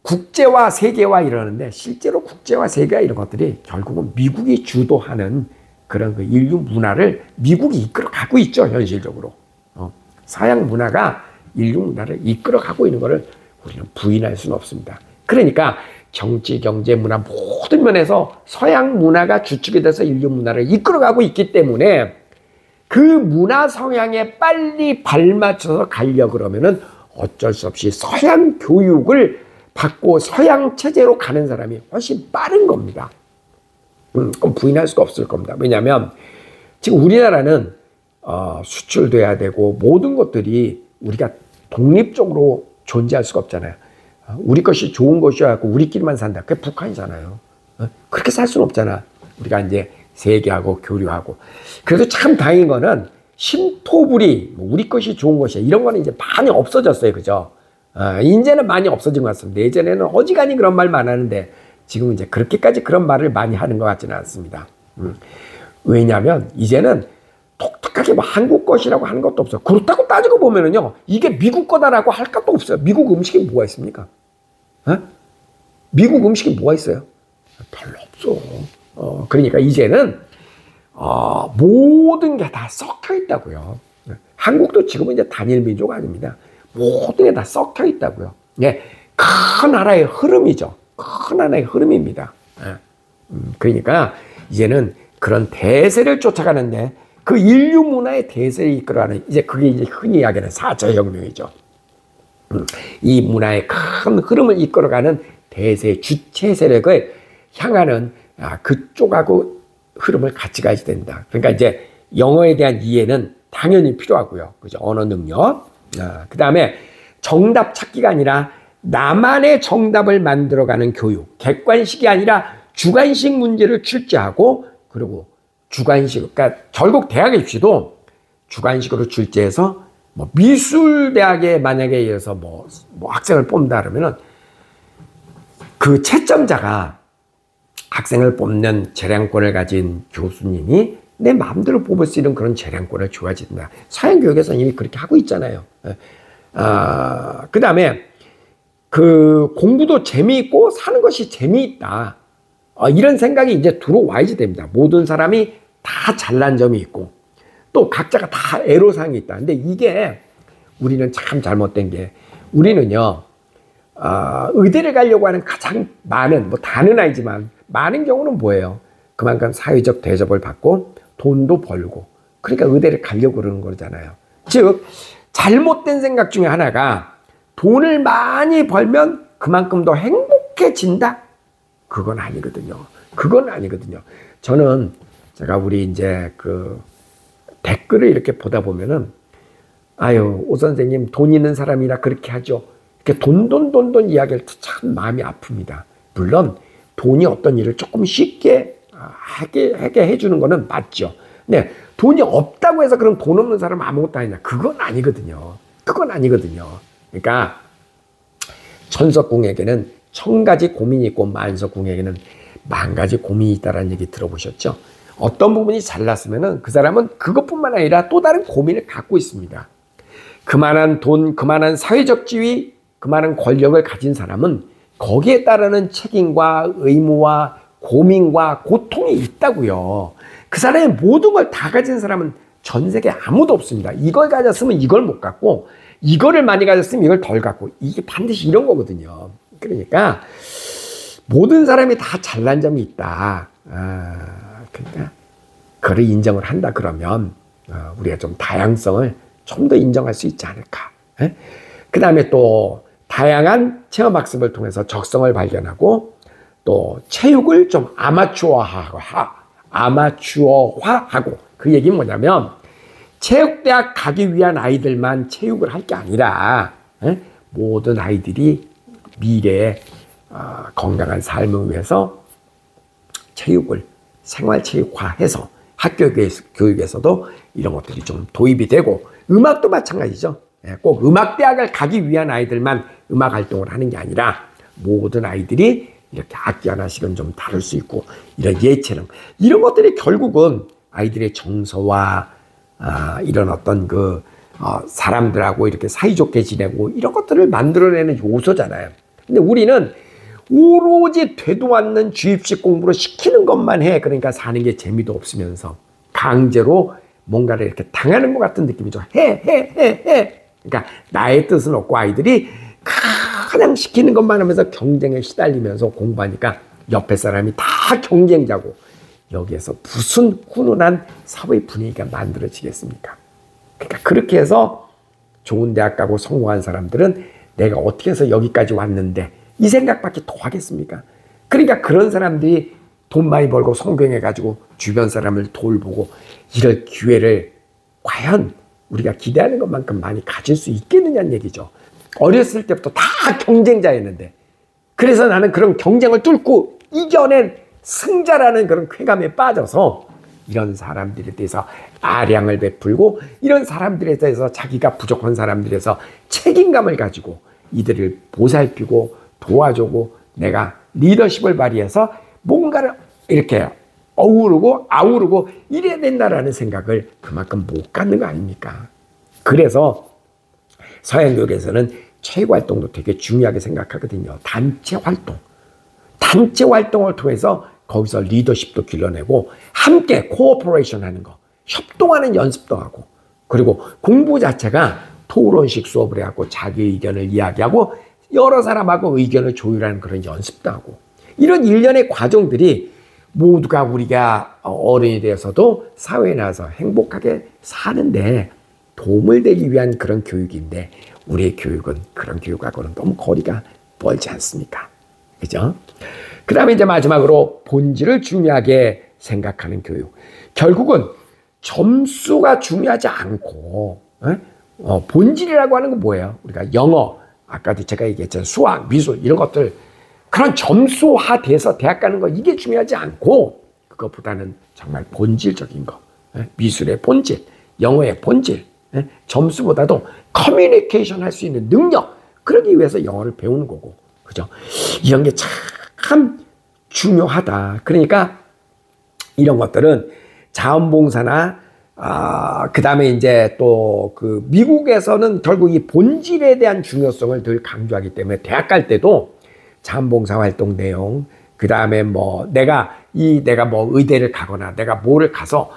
국제화, 세계화 이러는데 실제로 국제화, 세계화 이런 것들이 결국은 미국이 주도하는 그런 그 인류 문화를 미국이 이끌어가고 있죠, 현실적으로. 서양 문화가 인류 문화를 이끌어가고 있는 것을 우리는 부인할 수는 없습니다. 그러니까 정치, 경제, 문화 모든 면에서 서양 문화가 주축이 돼서 인류 문화를 이끌어가고 있기 때문에 그 문화 성향에 빨리 발맞춰서 가려고 그러면은 어쩔 수 없이 서양 교육을 받고 서양 체제로 가는 사람이 훨씬 빠른 겁니다. 그건 부인할 수가 없을 겁니다. 왜냐하면 지금 우리나라는 수출돼야 되고 모든 것들이 우리가 독립적으로 존재할 수가 없잖아요. 우리 것이 좋은 것이어야 하고 우리끼리만 산다. 그게 북한이잖아요. 그렇게 살 수는 없잖아. 우리가 이제 세계하고 교류하고. 그래도 참 다행인 거는 신토불이 우리 것이 좋은 것이야. 이런 거는 이제 많이 없어졌어요. 그죠? 이제는 많이 없어진 것 같습니다. 예전에는 어지간히 그런 말 많았는데 지금 이제 그렇게까지 그런 말을 많이 하는 것 같지는 않습니다. 왜냐하면 이제는 독특하게 뭐 한국 것이라고 하는 것도 없어요. 그렇다고 따지고 보면은요, 이게 미국 거다라고 할 것도 없어요. 미국 음식이 뭐가 있습니까? 미국 음식이 뭐가 있어요? 별로 없어. 그러니까 이제는 모든 게 다 섞여 있다고요. 한국도 지금은 이제 단일 민족 아닙니다. 모든 게 다 섞여 있다고요. 예, 큰 하나의 흐름이죠. 큰 하나의 흐름입니다. 그러니까 이제는 그런 대세를 쫓아가는데 그 인류 문화의 대세를 이끌어가는, 이제 그게 이제 흔히 이야기하는 4차 혁명이죠. 이 문화의 큰 흐름을 이끌어가는 대세 주체 세력을 향하는 그쪽하고 흐름을 같이 가야 된다. 그러니까 이제 영어에 대한 이해는 당연히 필요하고요. 그죠? 언어 능력. 그 다음에 정답 찾기가 아니라 나만의 정답을 만들어가는 교육. 객관식이 아니라 주관식 문제를 출제하고, 그리고 주관식, 그러니까 결국 대학 입시도 주관식으로 출제해서 뭐 미술대학에 만약에 의해서 뭐 학생을 뽑는다 그러면은 그 채점자가 학생을 뽑는 재량권을 가진 교수님이 내 마음대로 뽑을 수 있는 그런 재량권을 줘야지 된다. 서양 교육에서는 이미 그렇게 하고 있잖아요. 그 다음에 그 공부도 재미있고 사는 것이 재미있다. 이런 생각이 이제 들어와야지 됩니다. 모든 사람이 다 잘난 점이 있고 또 각자가 다 애로사항이 있다. 근데 이게 우리는 참 잘못된 게, 우리는요 의대를 가려고 하는 가장 많은, 뭐 다는 아니지만 많은 경우는 뭐예요? 그만큼 사회적 대접을 받고 돈도 벌고, 그러니까 의대를 가려고 그러는 거잖아요. 즉 잘못된 생각 중에 하나가 돈을 많이 벌면 그만큼 더 행복해진다? 그건 아니거든요. 그건 아니거든요. 저는 제가 우리 이제 그 댓글을 이렇게 보다 보면은, 아유, 오 선생님 돈 있는 사람이라 그렇게 하죠. 이렇게 돈 이야기를 참 마음이 아픕니다. 물론 돈이 어떤 일을 조금 쉽게 하게 해주는 거는 맞죠. 근데 돈이 없다고 해서 그럼 돈 없는 사람은 아무것도 아니냐, 그건 아니거든요. 그건 아니거든요. 그러니까 천석궁에게는 1000가지 고민이 있고 만석궁에게는 10,000가지 고민이 있다는 얘기 들어보셨죠? 어떤 부분이 잘났으면 그 사람은 그것뿐만 아니라 또 다른 고민을 갖고 있습니다. 그만한 돈, 그만한 사회적 지위, 그만한 권력을 가진 사람은 거기에 따르는 책임과 의무와 고민과 고통이 있다고요. 그 사람의 모든 걸 다 가진 사람은 전 세계에 아무도 없습니다. 이걸 가졌으면 이걸 못 갖고, 이거를 많이 가졌으면 이걸 덜 갖고, 이게 반드시 이런 거거든요. 그러니까 모든 사람이 다 잘난 점이 있다. 그러니까 그걸 인정을 한다 그러면 우리가 좀 다양성을 좀 더 인정할 수 있지 않을까. 그 다음에 또 다양한 체험학습을 통해서 적성을 발견하고 또 체육을 좀 아마추어화하고 그 얘기는 뭐냐면 체육대학 가기 위한 아이들만 체육을 할 게 아니라 모든 아이들이 미래에 건강한 삶을 위해서 체육을 생활체육화해서 학교 교육에서도 이런 것들이 좀 도입이 되고 음악도 마찬가지죠. 꼭 음악대학을 가기 위한 아이들만 음악활동을 하는 게 아니라 모든 아이들이 이렇게 악기 하나씩은 좀 다룰 수 있고 이런 예체능 이런 것들이 결국은 아이들의 정서와 이런 어떤 사람들하고 이렇게 사이좋게 지내고 이런 것들을 만들어내는 요소잖아요. 근데 우리는 오로지 되도 않는 주입식 공부로 시키는 것만 해. 그러니까 사는 게 재미도 없으면서 강제로 뭔가를 이렇게 당하는 것 같은 느낌이죠. 해. 그러니까 나의 뜻은 없고 아이들이 그냥 시키는 것만 하면서 경쟁에 시달리면서 공부하니까 옆에 사람이 다 경쟁자고 여기에서 무슨 훈훈한 사회 분위기가 만들어지겠습니까? 그러니까 그렇게 해서 좋은 대학 가고 성공한 사람들은 내가 어떻게 해서 여기까지 왔는데 이 생각밖에 더 하겠습니까? 그러니까 그런 사람들이 돈 많이 벌고 성공해가지고 주변 사람을 돌보고 이럴 기회를 과연 우리가 기대하는 것만큼 많이 가질 수 있겠느냐는 얘기죠. 어렸을 때부터 다 경쟁자였는데 그래서 나는 그런 경쟁을 뚫고 이겨낸 승자라는 그런 쾌감에 빠져서 이런 사람들에 대해서 아량을 베풀고 이런 사람들에 대해서 자기가 부족한 사람들에서 책임감을 가지고 이들을 보살피고 도와주고 내가 리더십을 발휘해서 뭔가를 이렇게 아우르고 이래야 된다라는 생각을 그만큼 못 갖는 거 아닙니까? 그래서 서양교육에서는 체육활동도 되게 중요하게 생각하거든요. 단체 활동을 통해서 거기서 리더십도 길러내고 함께 코오퍼레이션 하는 거, 협동하는 연습도 하고 그리고 공부 자체가 토론식 수업을 해갖고 자기 의견을 이야기하고 여러 사람하고 의견을 조율하는 그런 연습도 하고 이런 일련의 과정들이 모두가 우리가 어른이 되어서도 사회에 나와서 행복하게 사는데 도움을 되기 위한 그런 교육인데 우리의 교육은 그런 교육하고는 너무 거리가 멀지 않습니까? 그죠? 그 다음에 이제 마지막으로 본질을 중요하게 생각하는 교육. 결국은 점수가 중요하지 않고 본질이라고 하는 건 뭐예요? 우리가 영어, 아까도 제가 얘기했잖아요. 수학, 미술 이런 것들 그런 점수화돼서 대학 가는 거 이게 중요하지 않고 그것보다는 정말 본질적인 거. 미술의 본질, 영어의 본질, 점수보다도 커뮤니케이션 할 수 있는 능력 그러기 위해서 영어를 배우는 거고 그죠? 이런 게 참 중요하다. 그러니까 이런 것들은 자원봉사나 그 다음에 이제 또 그 미국에서는 결국 이 본질에 대한 중요성을 늘 강조하기 때문에 대학 갈 때도 자원봉사 활동 내용, 그 다음에 뭐 내가 뭐 의대를 가거나 내가 뭐를 가서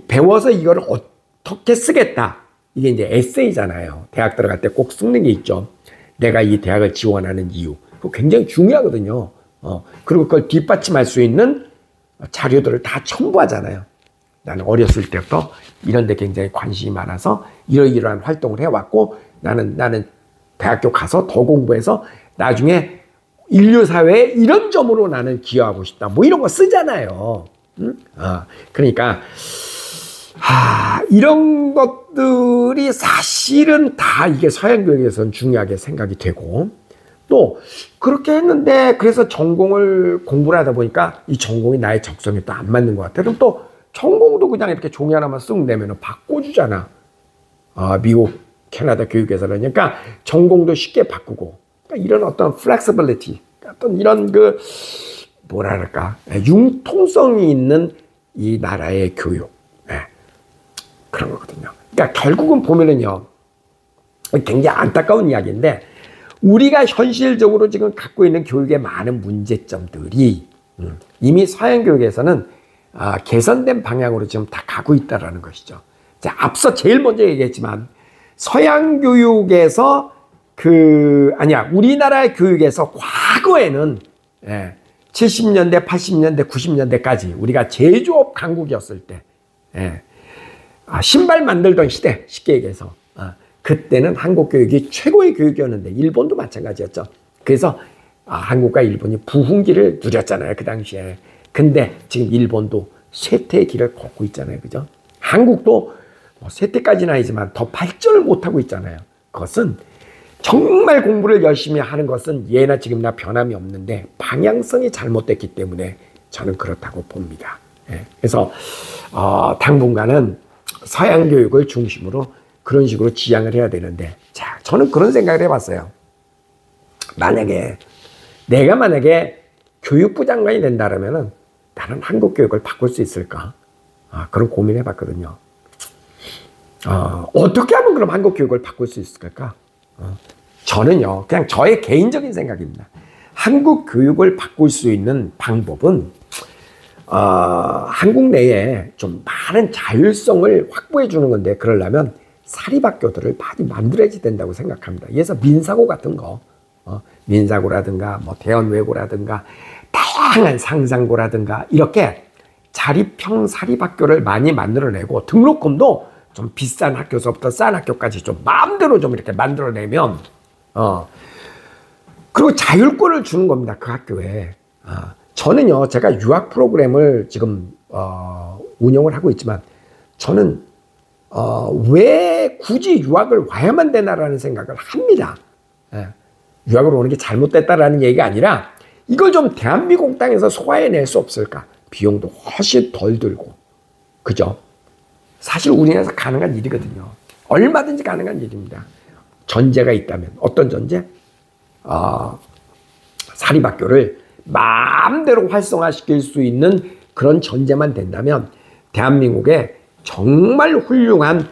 배워서 이거를 어떻게 쓰겠다. 이게 이제 에세이잖아요. 대학 들어갈 때 꼭 쓰는 게 있죠. 내가 이 대학을 지원하는 이유. 그거 굉장히 중요하거든요. 그리고 그걸 뒷받침할 수 있는 자료들을 다 첨부하잖아요. 나는 어렸을 때부터 이런 데 굉장히 관심이 많아서 이러이러한 활동을 해왔고 나는 대학교 가서 더 공부해서 나중에 인류사회에 이런 점으로 나는 기여하고 싶다. 뭐 이런 거 쓰잖아요. 응? 그러니까 이런 것들이 사실은 다 이게 서양교육에서는 중요하게 생각이 되고 또 그렇게 했는데 그래서 전공을 공부를 하다 보니까 이 전공이 나의 적성에 또 안 맞는 것 같아. 그럼 또 전공도 그냥 이렇게 종이 하나만 쓱 내면 바꿔주잖아. 미국 캐나다 교육에서는. 그러니까 전공도 쉽게 바꾸고, 그러니까 이런 어떤 flexibility, 어떤 이런 그 뭐랄까 융통성이 있는 이 나라의 교육, 그런 거거든요. 그러니까 결국은 보면은요, 굉장히 안타까운 이야기인데, 우리가 현실적으로 지금 갖고 있는 교육의 많은 문제점들이 이미 서양 교육에서는 개선된 방향으로 지금 다 가고 있다라는 것이죠. 자, 앞서 제일 먼저 얘기했지만 서양 교육에서 우리나라 교육에서 과거에는 70년대, 80년대, 90년대까지 우리가 제조업 강국이었을 때, 신발 만들던 시대, 쉽게 얘기해서 그때는 한국 교육이 최고의 교육이었는데, 일본도 마찬가지였죠. 그래서 한국과 일본이 부흥기를 누렸잖아요, 그 당시에. 근데 지금 일본도 쇠퇴의 길을 걷고 있잖아요, 그죠? 한국도 뭐 쇠퇴까지는 아니지만 더 발전을 못하고 있잖아요. 그것은 정말 공부를 열심히 하는 것은 예나 지금이나 변함이 없는데 방향성이 잘못됐기 때문에 저는 그렇다고 봅니다. 그래서 당분간은 서양 교육을 중심으로 그런 식으로 지향을 해야 되는데, 자, 저는 그런 생각을 해봤어요. 내가 만약에 교육부 장관이 된다면은 나는 한국 교육을 바꿀 수 있을까? 그런 고민을 해봤거든요. 어떻게 하면 그럼 한국 교육을 바꿀 수 있을까? 저는요, 그냥 저의 개인적인 생각입니다. 한국 교육을 바꿀 수 있는 방법은 한국 내에 좀 많은 자율성을 확보해 주는 건데, 그러려면 사립학교들을 많이 만들어야 된다고 생각합니다. 그래서 민사고 같은 거, 민사고라든가 뭐 대언외고라든가 다양한 상상고라든가 이렇게 자립형 사립학교를 많이 만들어내고, 등록금도 좀 비싼 학교서부터 싼 학교까지 좀 마음대로 좀 이렇게 만들어내면, 그리고 자율권을 주는 겁니다, 그 학교에. 저는요, 제가 유학 프로그램을 지금 운영을 하고 있지만, 저는 왜 굳이 유학을 와야만 되나라는 생각을 합니다. 유학을 오는 게 잘못됐다라는 얘기가 아니라, 이걸 좀 대한민국 땅에서 소화해낼 수 없을까? 비용도 훨씬 덜 들고, 그죠? 사실 우리나라에서 가능한 일이거든요. 얼마든지 가능한 일입니다. 전제가 있다면. 어떤 전제? 사립학교를 마음대로 활성화시킬 수 있는 그런 전제만 된다면 대한민국에 정말 훌륭한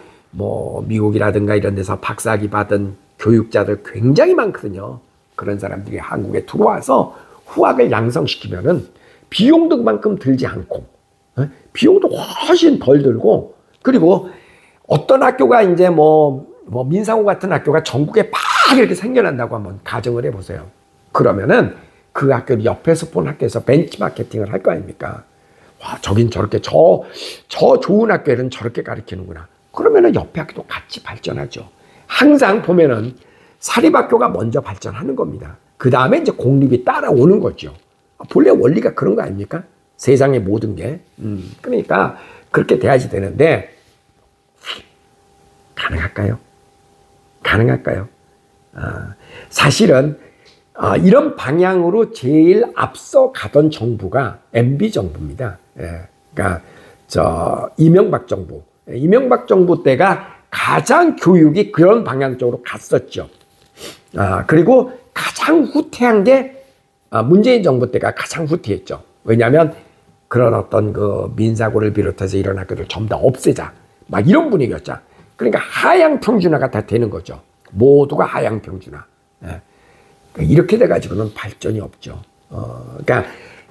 미국이라든가 이런 데서 박사학위 받은 교육자들 굉장히 많거든요. 그런 사람들이 한국에 들어와서 후학을 양성시키면은 비용도 그만큼 들지 않고, 비용도 훨씬 덜 들고, 그리고 어떤 학교가 이제 민사고 같은 학교가 전국에 막 이렇게 생겨난다고 한번 가정을 해보세요. 그러면은 그 학교를 옆에서 본 학교에서 벤치마케팅을 할 거 아닙니까? 와, 저긴 저렇게, 저 좋은 학교에는 저렇게 가르치는구나. 그러면은 옆에 학교도 같이 발전하죠. 항상 보면은 사립학교가 먼저 발전하는 겁니다. 그 다음에 이제 공립이 따라오는 거죠. 본래 원리가 그런 거 아닙니까? 세상의 모든 게. 그러니까 그렇게 돼야지 되는데, 가능할까요? 가능할까요? 사실은 이런 방향으로 제일 앞서 가던 정부가 MB 정부입니다. 그러니까 이명박 정부 때가 가장 교육이 그런 방향 쪽으로 갔었죠. 그리고 가장 후퇴한 게 문재인 정부 때가 가장 후퇴했죠. 왜냐하면 그런 어떤 그 민사고를 비롯해서 이런 학교들 전부 다 없애자, 막 이런 분위기였죠. 그러니까 하향 평준화가 다 되는 거죠. 모두가 하향 평준화. 이렇게 돼가지고는 발전이 없죠. 그러니까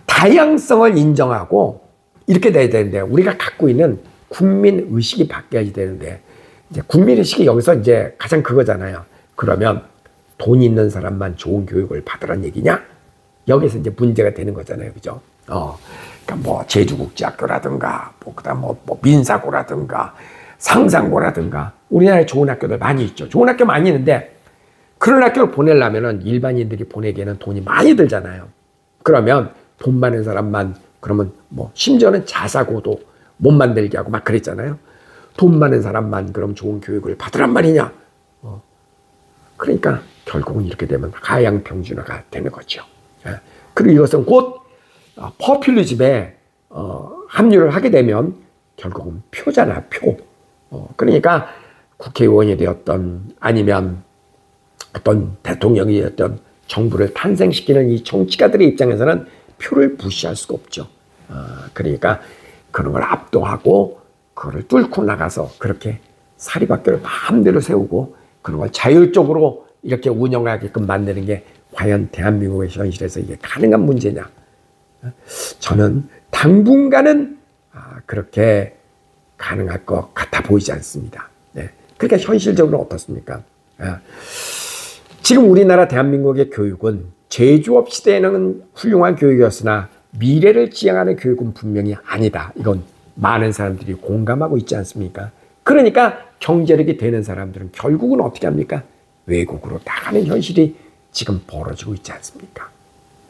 다양성을 인정하고 이렇게 돼야 되는데, 우리가 갖고 있는 국민 의식이 바뀌어야 되는데, 이제 국민 의식이 여기서 이제 가장 그거잖아요. 그러면 돈 있는 사람만 좋은 교육을 받으란 얘기냐? 여기서 이제 문제가 되는 거잖아요, 그죠? 그러니까 제주국제학교라든가, 그다음 민사고라든가, 상상고라든가, 우리나라에 좋은 학교들 많이 있죠. 좋은 학교 많이 있는데, 그런 학교를 보내려면은 일반인들이 보내기에는 돈이 많이 들잖아요. 그러면 돈 많은 사람만, 그러면 심지어는 자사고도 못 만들게 하고 막 그랬잖아요. 돈 많은 사람만 그럼 좋은 교육을 받으란 말이냐? 그러니까 결국은 이렇게 되면 하향 평준화가 되는 거죠. 그리고 이것은 곧 포퓰리즘에 합류를 하게 되면 결국은 표잖아, 표. 그러니까 국회의원이 되었던 아니면 어떤 대통령이 되었던 정부를 탄생시키는 이 정치가들의 입장에서는 표를 무시할 수가 없죠. 그러니까 그런 걸 압도하고 그걸 뚫고 나가서 그렇게 사립학교를 마음대로 세우고 그런 걸 자율적으로 이렇게 운영하게끔 만드는 게 과연 대한민국의 현실에서 이게 가능한 문제냐? 저는 당분간은 그렇게 가능할 것 같아 보이지 않습니다. 네. 그러니까 현실적으로 어떻습니까? 지금 우리나라 대한민국의 교육은 제조업 시대에는 훌륭한 교육이었으나 미래를 지향하는 교육은 분명히 아니다. 이건 많은 사람들이 공감하고 있지 않습니까? 그러니까 경제력이 되는 사람들은 결국은 어떻게 합니까? 외국으로 나가는 현실이 지금 벌어지고 있지 않습니까?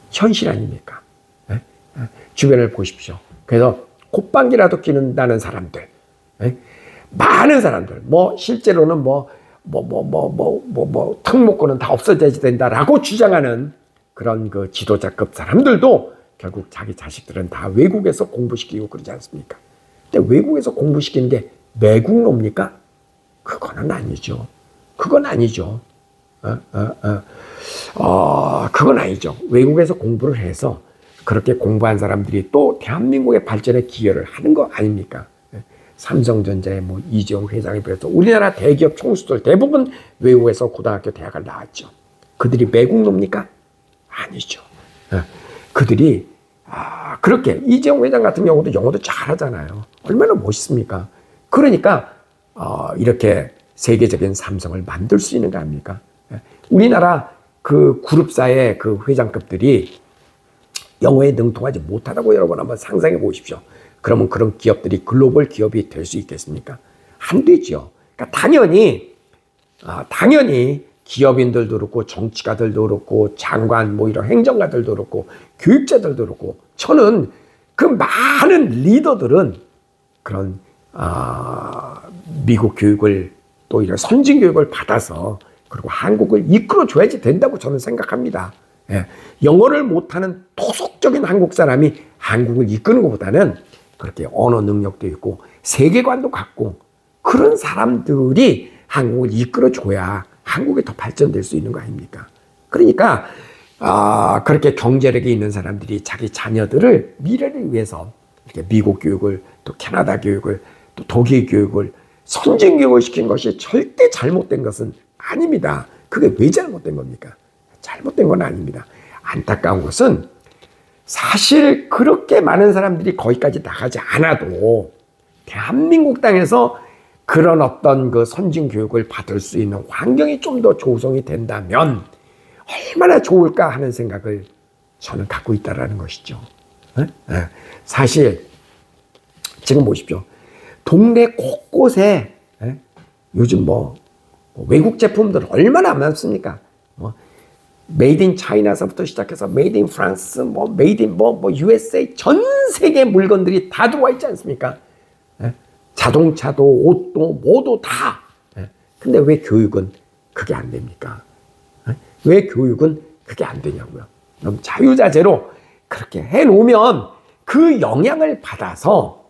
현실 아닙니까? 네? 주변을 보십시오. 그래서 콧방귀라도 끼는다는 사람들, 네? 많은 사람들, 실제로는 특목고는 다 없어져야 된다라고 주장하는 그런 그 지도자급 사람들도 결국 자기 자식들은 다 외국에서 공부시키고 그러지 않습니까? 근데 외국에서 공부시키는 게 매국노입니까? 그거는 아니죠. 그건 아니죠. 그건 아니죠. 외국에서 공부를 해서 그렇게 공부한 사람들이 또 대한민국의 발전에 기여를 하는 거 아닙니까? 삼성전자의 이재용 회장에 비해서 우리나라 대기업 총수들 대부분 외국에서 고등학교, 대학을 나왔죠. 그들이 매국노입니까? 아니죠. 그들이 그렇게 이재용 회장 같은 경우도 영어도 잘하잖아요. 얼마나 멋있습니까? 그러니까 이렇게 세계적인 삼성을 만들 수 있는 거 아닙니까? 우리나라 그 그룹사의 그 회장급들이 영어에 능통하지 못하다고 여러분 한번 상상해 보십시오. 그러면 그런 기업들이 글로벌 기업이 될 수 있겠습니까? 안 되죠. 그러니까 당연히 기업인들도 그렇고 정치가들도 그렇고 장관 이런 행정가들도 그렇고 교육자들도 그렇고 저는 그 많은 리더들은 그런 미국 교육을 또 이런 선진 교육을 받아서 그리고 한국을 이끌어줘야지 된다고 저는 생각합니다. 영어를 못하는 토속적인 한국 사람이 한국을 이끄는 것보다는 그렇게 언어 능력도 있고 세계관도 갖고 그런 사람들이 한국을 이끌어줘야 한국이 더 발전될 수 있는 거 아닙니까? 그러니까 그렇게 경제력이 있는 사람들이 자기 자녀들을 미래를 위해서 이렇게 미국 교육을 또 캐나다 교육을 또 독일 교육을 선진 교육을 시킨 것이 절대 잘못된 것은 아닙니다. 그게 왜 잘못된 겁니까? 잘못된 건 아닙니다. 안타까운 것은 사실 그렇게 많은 사람들이 거기까지 나가지 않아도 대한민국 땅에서 그런 어떤 그 선진 교육을 받을 수 있는 환경이 좀 더 조성이 된다면 얼마나 좋을까 하는 생각을 저는 갖고 있다라는 것이죠. 사실 지금 보십시오. 동네 곳곳에 요즘 외국 제품들 얼마나 많습니까? 메이드 인 차이나서부터 시작해서 메이드 인 프랑스, 메이드 인 USA 전 세계 물건들이 다 들어와 있지 않습니까? 자동차도 옷도 뭐도 다. 근데 왜 교육은 그게 안 됩니까? 왜 교육은 그게 안 되냐고요. 그럼 자유자재로 그렇게 해놓으면 그 영향을 받아서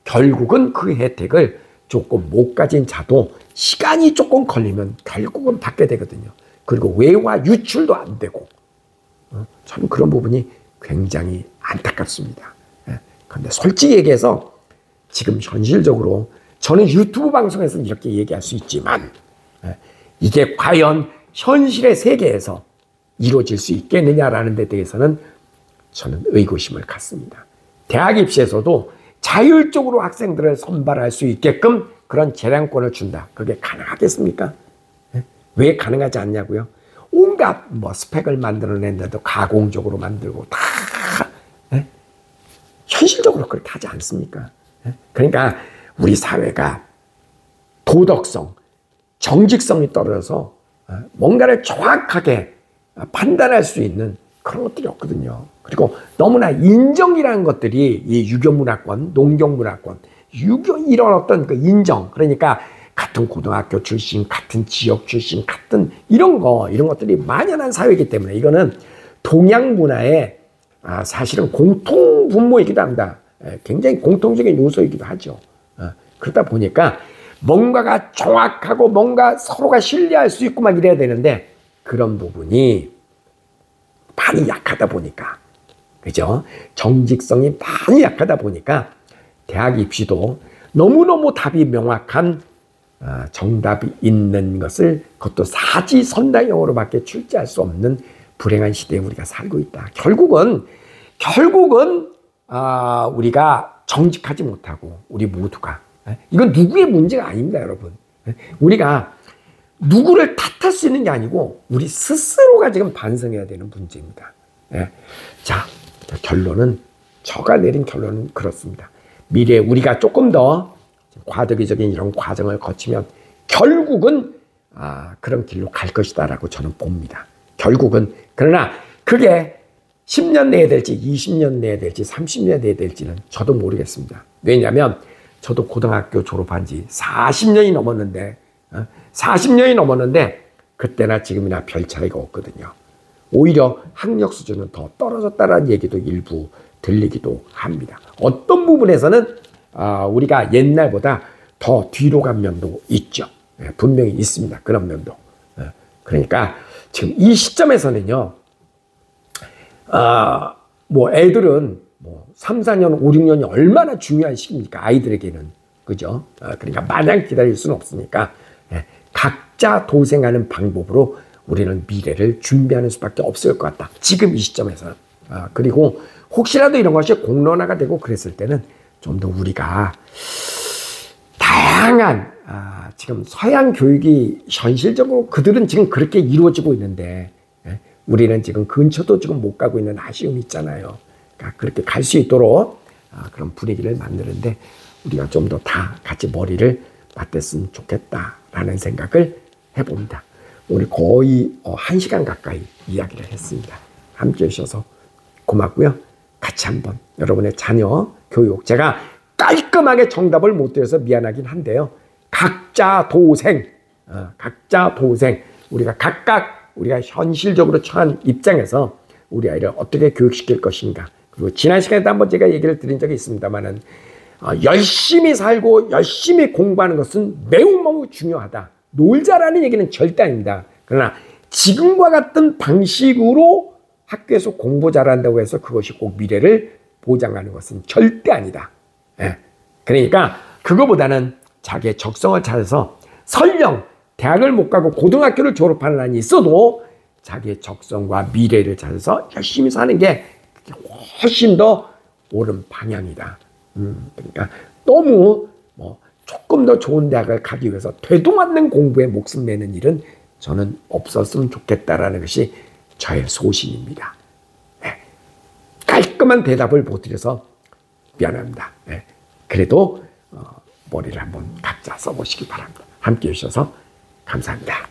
결국은 그 혜택을 조금 못 가진 자도 시간이 조금 걸리면 결국은 받게 되거든요. 그리고 외화 유출도 안 되고 저는 그런 부분이 굉장히 안타깝습니다. 그런데 솔직히 얘기해서 지금 현실적으로 저는 유튜브 방송에서 이렇게 얘기할 수 있지만 이게 과연 현실의 세계에서 이루어질 수 있겠느냐라는 데 대해서는 저는 의구심을 갖습니다. 대학 입시에서도 자율적으로 학생들을 선발할 수 있게끔 그런 재량권을 준다. 그게 가능하겠습니까? 왜 가능하지 않냐고요? 온갖 스펙을 만들어낸데도 가공적으로 만들고 다 현실적으로 그렇게 하지 않습니까? 그러니까 우리 사회가 도덕성, 정직성이 떨어져서 뭔가를 정확하게 판단할 수 있는 그런 것들이 없거든요. 그리고 너무나 인정이라는 것들이 이 유교문화권, 농경문화권, 이런 어떤 그 인정, 그러니까 같은 고등학교 출신, 같은 지역 출신, 같은 이런 것들이 만연한 사회이기 때문에 이거는 동양 문화의 사실은 공통분모이기도 합니다. 굉장히 공통적인 요소이기도 하죠. 그러다 보니까 뭔가가 정확하고 뭔가 서로가 신뢰할 수 있고 막 이래야 되는데 그런 부분이 많이 약하다 보니까, 그죠? 정직성이 많이 약하다 보니까 대학 입시도 너무너무 답이 명확한 정답이 있는 것을 그것도 사지선다형으로밖에 출제할 수 없는 불행한 시대에 우리가 살고 있다. 결국은 우리가 정직하지 못하고 우리 모두가, 이건 누구의 문제가 아닙니다, 여러분. 우리가 누구를 탓할 수 있는 게 아니고 우리 스스로가 지금 반성해야 되는 문제입니다. 자, 결론은, 제가 내린 결론은 그렇습니다. 미래에 우리가 조금 더 과도기적인 이런 과정을 거치면 결국은 그런 길로 갈 것이다라고 저는 봅니다. 결국은. 그러나 그게 10년 내에 될지 20년 내에 될지 30년 내에 될지는 저도 모르겠습니다. 왜냐하면 저도 고등학교 졸업한 지 40년이 넘었는데 그때나 지금이나 별 차이가 없거든요. 오히려 학력 수준은 더 떨어졌다는 얘기도 일부 들리기도 합니다. 어떤 부분에서는 우리가 옛날보다 더 뒤로 간 면도 있죠. 분명히 있습니다. 그런 면도. 그러니까 지금 이 시점에서는요, 애들은 3, 4년, 5, 6년이 얼마나 중요한 시기입니까? 아이들에게는. 그죠? 그러니까 마냥 기다릴 수는 없으니까 각자 도생하는 방법으로 우리는 미래를 준비하는 수밖에 없을 것 같다. 지금 이 시점에서는. 그리고 혹시라도 이런 것이 공론화가 되고 그랬을 때는 좀 더 우리가 다양한 지금 서양 교육이 현실적으로 그들은 지금 그렇게 이루어지고 있는데 우리는 지금 근처도 지금 못 가고 있는 아쉬움이 있잖아요. 그러니까 그렇게 갈 수 있도록 그런 분위기를 만드는데 우리가 좀 더 다 같이 머리를 맞댔으면 좋겠다라는 생각을 해봅니다. 오늘 거의 1시간 가까이 이야기를 했습니다. 함께해 주셔서 고맙고요. 같이 한번 여러분의 자녀 교육, 제가 깔끔하게 정답을 못 드려서 미안하긴 한데요. 각자 도생, 우리가 각각 우리가 현실적으로 처한 입장에서 우리 아이를 어떻게 교육시킬 것인가. 그리고 지난 시간에도 한번 제가 얘기를 드린 적이 있습니다만은 열심히 살고 열심히 공부하는 것은 매우 중요하다. 놀자라는 얘기는 절대 아닙니다. 그러나 지금과 같은 방식으로 학교에서 공부 잘한다고 해서 그것이 꼭 미래를 보장하는 것은 절대 아니다. 그러니까 그거보다는 자기의 적성을 찾아서 설령 대학을 못 가고 고등학교를 졸업하는 한이 있어도 자기의 적성과 미래를 찾아서 열심히 사는 게 훨씬 더 옳은 방향이다. 그러니까 너무 조금 더 좋은 대학을 가기 위해서 되도않는 공부에 목숨 매는 일은 저는 없었으면 좋겠다라는 것이 저의 소신입니다. 깔끔한 대답을 못 드려서 미안합니다. 그래도 머리를 한번 각자 써보시기 바랍니다. 함께해 주셔서 감사합니다.